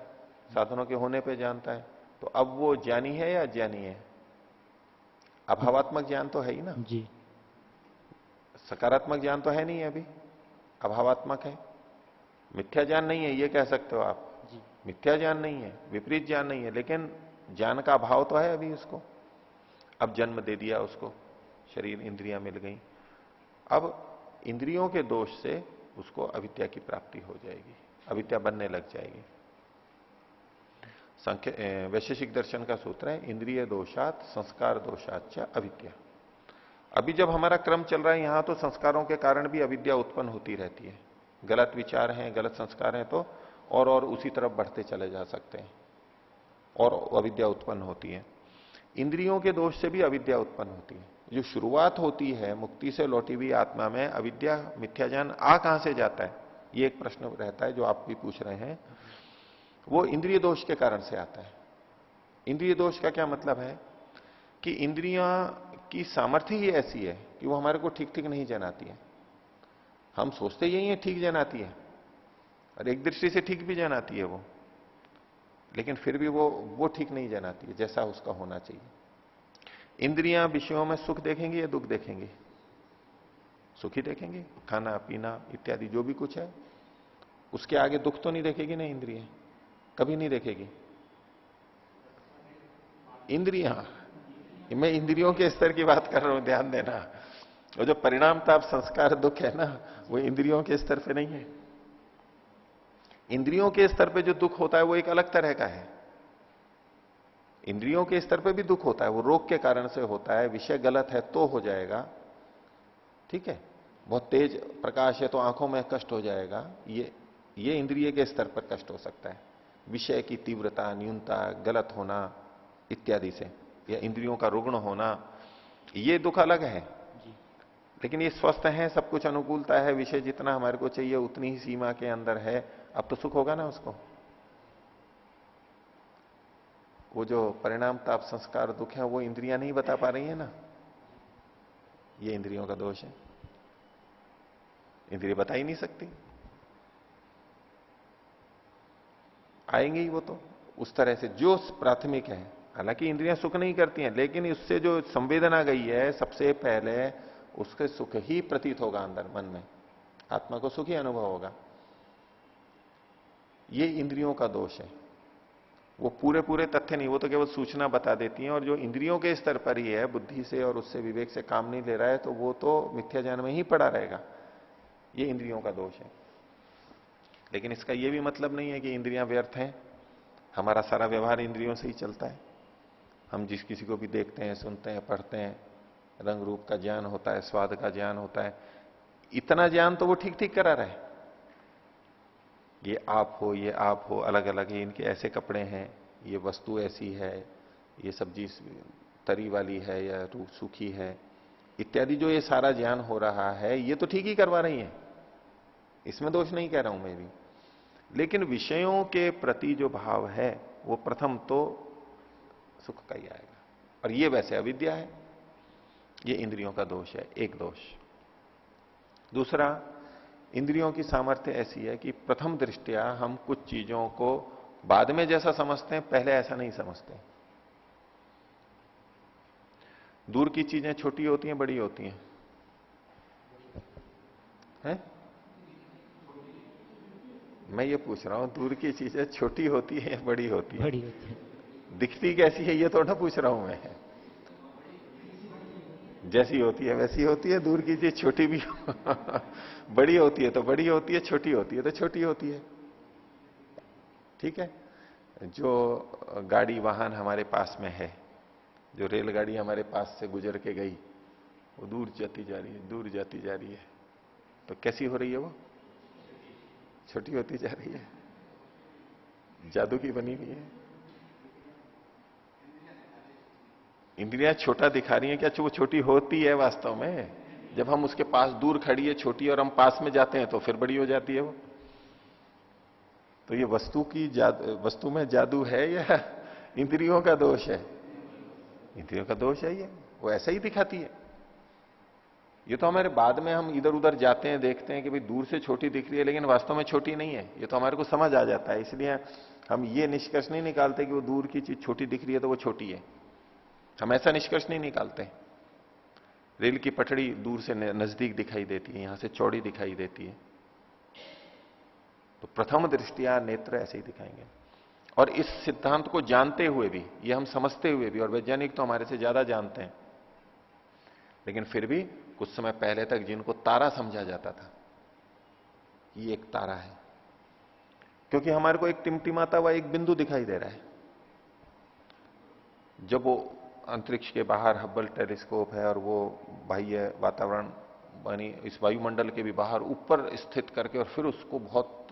साधनों के होने पे जानता है। तो अब वो ज्ञानी है या अज्ञानी है? अभावात्मक ज्ञान तो है ही ना, जी। सकारात्मक ज्ञान तो है नहीं अभी, अभावात्मक है। मिथ्या ज्ञान नहीं है ये कह सकते हो आप, जी। मिथ्या ज्ञान नहीं है, विपरीत ज्ञान नहीं है, लेकिन ज्ञान का अभाव तो है अभी उसको। अब जन्म दे दिया उसको, शरीर इंद्रियां मिल गई, अब इंद्रियों के दोष से उसको अविद्या की प्राप्ति हो जाएगी, अविद्या बनने लग जाएगी। वैशेषिक दर्शन का सूत्र है इंद्रिय दोषात संस्कार दोषात च अविद्या। अभी जब हमारा क्रम चल रहा है यहां तो संस्कारों के कारण भी अविद्या उत्पन्न होती रहती है। गलत विचार हैं, गलत संस्कार हैं तो और उसी तरफ बढ़ते चले जा सकते हैं और अविद्या उत्पन्न होती है। इंद्रियों के दोष से भी अविद्या उत्पन्न होती है। जो शुरुआत होती है मुक्ति से लौटी हुई आत्मा में, अविद्या मिथ्या ज्ञान आ कहां से जाता है, ये एक प्रश्न रहता है जो आप भी पूछ रहे हैं। वो इंद्रिय दोष के कारण से आता है। इंद्रिय दोष का क्या मतलब है कि इंद्रियां की सामर्थ्य ही ऐसी है कि वो हमारे को ठीक ठीक नहीं जनाती है। हम सोचते यही है ठीक जनाती है और एक दृष्टि से ठीक भी जनाती है वो, लेकिन फिर भी वो ठीक नहीं जनाती है जैसा उसका होना चाहिए। इंद्रियां विषयों में सुख देखेंगी या दुख देखेंगी? सुख ही देखेंगे, खाना पीना इत्यादि जो भी कुछ है उसके आगे दुख तो नहीं देखेगी ना इंद्रियां, कभी नहीं देखेगी। इंद्रियां, मैं इंद्रियों के स्तर की बात कर रहा हूं, ध्यान देना। और जो परिणाम ताप संस्कार दुख है ना वो इंद्रियों के स्तर पे नहीं है। इंद्रियों के स्तर पे जो दुख होता है वो एक अलग तरह का है। इंद्रियों के स्तर पे भी दुख होता है, वो रोग के कारण से होता है, विषय गलत है तो हो जाएगा, ठीक है। बहुत तेज प्रकाश है तो आंखों में कष्ट हो जाएगा, ये इंद्रिय के स्तर पर कष्ट हो सकता है। विषय की तीव्रता, न्यूनता, गलत होना इत्यादि से, या इंद्रियों का रुग्ण होना, ये दुख अलग है। लेकिन ये स्वस्थ है, सब कुछ अनुकूलता है, विषय जितना हमारे को चाहिए उतनी ही सीमा के अंदर है, अब तो सुख होगा ना उसको। वो जो परिणाम ताप संस्कार दुख है वो इंद्रियां नहीं बता पा रही है ना, ये इंद्रियों का दोष है। इंद्रिय बता ही नहीं सकती, आएंगे ही वो तो उस तरह से जो प्राथमिक है। हालांकि इंद्रियां सुख नहीं करती हैं, लेकिन उससे जो संवेदना गई है सबसे पहले उसके सुख ही प्रतीत होगा अंदर मन में, आत्मा को सुख ही अनुभव होगा। ये इंद्रियों का दोष है। वो पूरे पूरे तथ्य नहीं, वो तो केवल सूचना बता देती हैं, और जो इंद्रियों के स्तर पर ही है, बुद्धि से और उससे विवेक से काम नहीं ले रहा है, तो वो तो मिथ्या ज्ञान में ही पड़ा रहेगा। ये इंद्रियों का दोष है। लेकिन इसका ये भी मतलब नहीं है कि इंद्रियां व्यर्थ हैं। हमारा सारा व्यवहार इंद्रियों से ही चलता है। हम जिस किसी को भी देखते हैं, सुनते हैं, पढ़ते हैं, रंग रूप का ज्ञान होता है, स्वाद का ज्ञान होता है, इतना ज्ञान तो वो ठीक ठीक करा रहा है। ये आप हो, ये आप हो, अलग अलग है, इनके ऐसे कपड़े हैं, ये वस्तु ऐसी है, ये सब्जी तरी वाली है या सूखी है, इत्यादि जो ये सारा ज्ञान हो रहा है ये तो ठीक ही करवा रही है, इसमें दोष नहीं कह रहा हूं मैं भी। लेकिन विषयों के प्रति जो भाव है वो प्रथम तो सुख का ही आएगा, और ये वैसे अविद्या है। ये इंद्रियों का दोष है, एक दोष। दूसरा, इंद्रियों की सामर्थ्य ऐसी है कि प्रथम दृष्टया हम कुछ चीजों को बाद में जैसा समझते हैं, पहले ऐसा नहीं समझते। दूर की चीजें छोटी होती हैं, बड़ी होती हैं, हैं? मैं ये पूछ रहा हूं, दूर की चीजें छोटी होती है या बड़ी होती है? बड़ी होती है। दिखती कैसी है ये तो ना पूछ रहा हूं मैं। जैसी होती है वैसी होती है, दूर कीजिए छोटी भी बड़ी होती है तो बड़ी होती है, छोटी होती है तो छोटी होती है। ठीक है, जो गाड़ी वाहन हमारे पास में है, जो रेलगाड़ी हमारे पास से गुजर के गई, वो दूर जाती जा रही है, दूर जाती जा रही है, तो कैसी हो रही है वो? छोटी होती जा रही है, जादू की बनी हुई है। इंद्रियां छोटा दिखा रही हैं क्या? वो छोटी होती है वास्तव में। जब हम उसके पास दूर खड़ी है छोटी और हम पास में जाते हैं तो फिर बड़ी हो जाती है वो। तो ये वस्तु में जादू है या इंद्रियों का दोष है? इंद्रियों का दोष है ये, वो ऐसा ही दिखाती है। ये तो हमारे बाद में हम इधर उधर जाते हैं, देखते हैं कि भाई दूर से छोटी दिख रही है लेकिन वास्तव में छोटी नहीं है, ये तो हमारे को समझ आ जाता है। इसलिए हम ये निष्कर्ष नहीं निकालते कि वो दूर की चीज छोटी दिख रही है तो वो छोटी है। हम ऐसा निष्कर्ष नहीं निकालते। रेल की पटड़ी दूर से नजदीक दिखाई देती है, यहां से चौड़ी दिखाई देती है, तो प्रथम दृष्टिया नेत्र ऐसे ही दिखाएंगे। और इस सिद्धांत को जानते हुए भी, ये हम समझते हुए भी, और वैज्ञानिक तो हमारे से ज्यादा जानते हैं, लेकिन फिर भी कुछ समय पहले तक जिनको तारा समझा जाता था, ये एक तारा है, क्योंकि हमारे को एक टिमटिमाता हुआ एक बिंदु दिखाई दे रहा है। जब वो अंतरिक्ष के बाहर हब्बल टेलीस्कोप है और वो बाह्य वातावरण यानी इस वायुमंडल के भी बाहर ऊपर स्थित करके और फिर उसको बहुत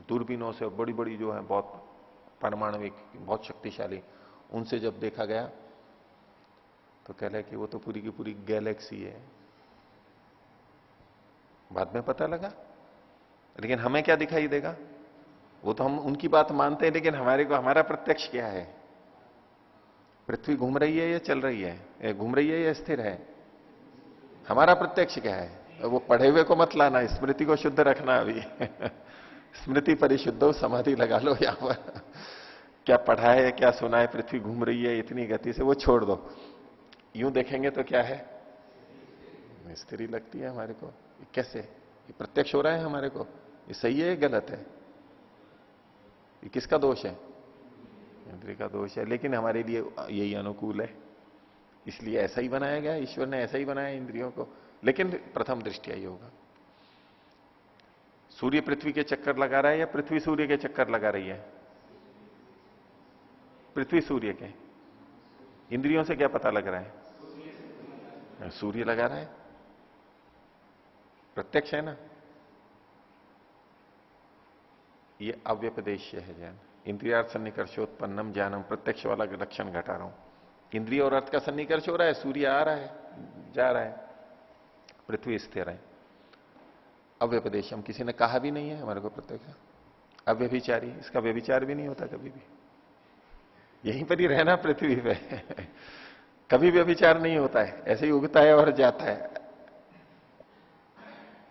दूरबीनों से बड़ी बड़ी जो है बहुत पारमाणविक बहुत शक्तिशाली, उनसे जब देखा गया तो कह रहे कि वो तो पूरी की पूरी गैलेक्सी है। बाद में पता लगा, लेकिन हमें क्या दिखाई देगा? वो तो हम उनकी बात मानते हैं, लेकिन हमारे को हमारा प्रत्यक्ष क्या है? पृथ्वी घूम रही है या चल रही है, घूम रही है या स्थिर है? हमारा प्रत्यक्ष क्या है? वो पढ़े हुए को मत लाना, स्मृति को शुद्ध रखना अभी स्मृति परिशुद्ध, समाधि लगा लो यहां पर। क्या पढ़ा है, क्या सुना है, पृथ्वी घूम रही है इतनी गति से, वो छोड़ दो। यूं देखेंगे तो क्या है? स्थिर लगती है हमारे को। कैसे? ये प्रत्यक्ष हो रहा है हमारे को, ये सही है गलत है? ये किसका दोष है? इंद्रिय का दोष है। लेकिन हमारे लिए यही अनुकूल है, इसलिए ऐसा ही बनाया गया, ईश्वर ने ऐसा ही बनाया इंद्रियों को। लेकिन प्रथम दृष्टिया ही होगा। सूर्य पृथ्वी के चक्कर लगा रहा है या पृथ्वी सूर्य के चक्कर लगा रही है? पृथ्वी सूर्य के। इंद्रियों से क्या पता लग रहा है? सूर्य लगा रहा है, प्रत्यक्ष है ना। ये अव्यपदेश्य है ज्ञान। इंद्रियार्थ सन्निकर्षोत्पन्नम ज्ञानम, प्रत्यक्ष वाला लक्षण घटा रहा हूं। इंद्रिय और अर्थ का सन्निकर्ष हो रहा है, सूर्य आ रहा है, जा रहा है, पृथ्वी स्थिर है। अव्यपदेशम, किसी ने कहा भी नहीं है हमारे को प्रत्यक्ष। अव्यभिचारी, इसका व्यभिचार भी नहीं होता कभी भी, यहीं पर ही रहना पृथ्वी पे कभी व्यभिचार नहीं होता है, ऐसे ही उगता है और जाता है।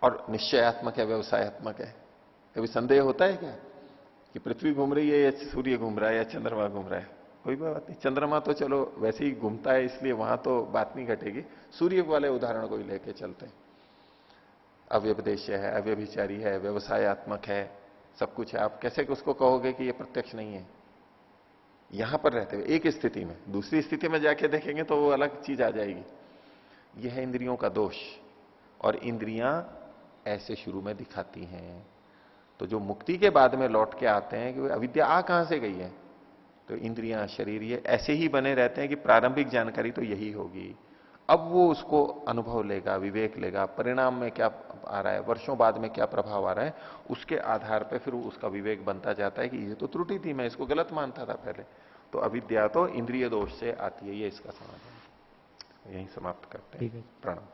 और निश्चयात्मक है, व्यवसायत्मक है। कभी संदेह होता है क्या कि पृथ्वी घूम रही है या सूर्य घूम रहा है या चंद्रमा घूम रहा है? कोई बात नहीं। चंद्रमा तो चलो वैसे ही घूमता है, इसलिए वहां तो बात नहीं घटेगी। सूर्य वाले उदाहरण को ही लेके चलते हैं। अव्यपदेश्य है, अव्यभिचारी है, व्यवसायत्मक है, सब कुछ है। आप कैसे उसको कहोगे कि ये प्रत्यक्ष नहीं है? यहां पर रहते हुए एक स्थिति में, दूसरी स्थिति में जाके देखेंगे तो वो अलग चीज आ जाएगी। यह है इंद्रियों का दोष। और इंद्रियां ऐसे शुरू में दिखाती हैं, तो जो मुक्ति के बाद में लौट के आते हैं कि अविद्या आ कहां से गई है, तो इंद्रियां शरीर ये ऐसे ही बने रहते हैं कि प्रारंभिक जानकारी तो यही होगी। अब वो उसको अनुभव लेगा, विवेक लेगा, परिणाम में क्या आ रहा है, वर्षों बाद में क्या प्रभाव आ रहा है, उसके आधार पर फिर उसका विवेक बनता जाता है कि ये तो त्रुटि थी, मैं इसको गलत मानता था पहले। तो अविद्या तो इंद्रिय दोष से आती है, ये इसका समाधान। यही समाप्त करते हैं। प्रणाम।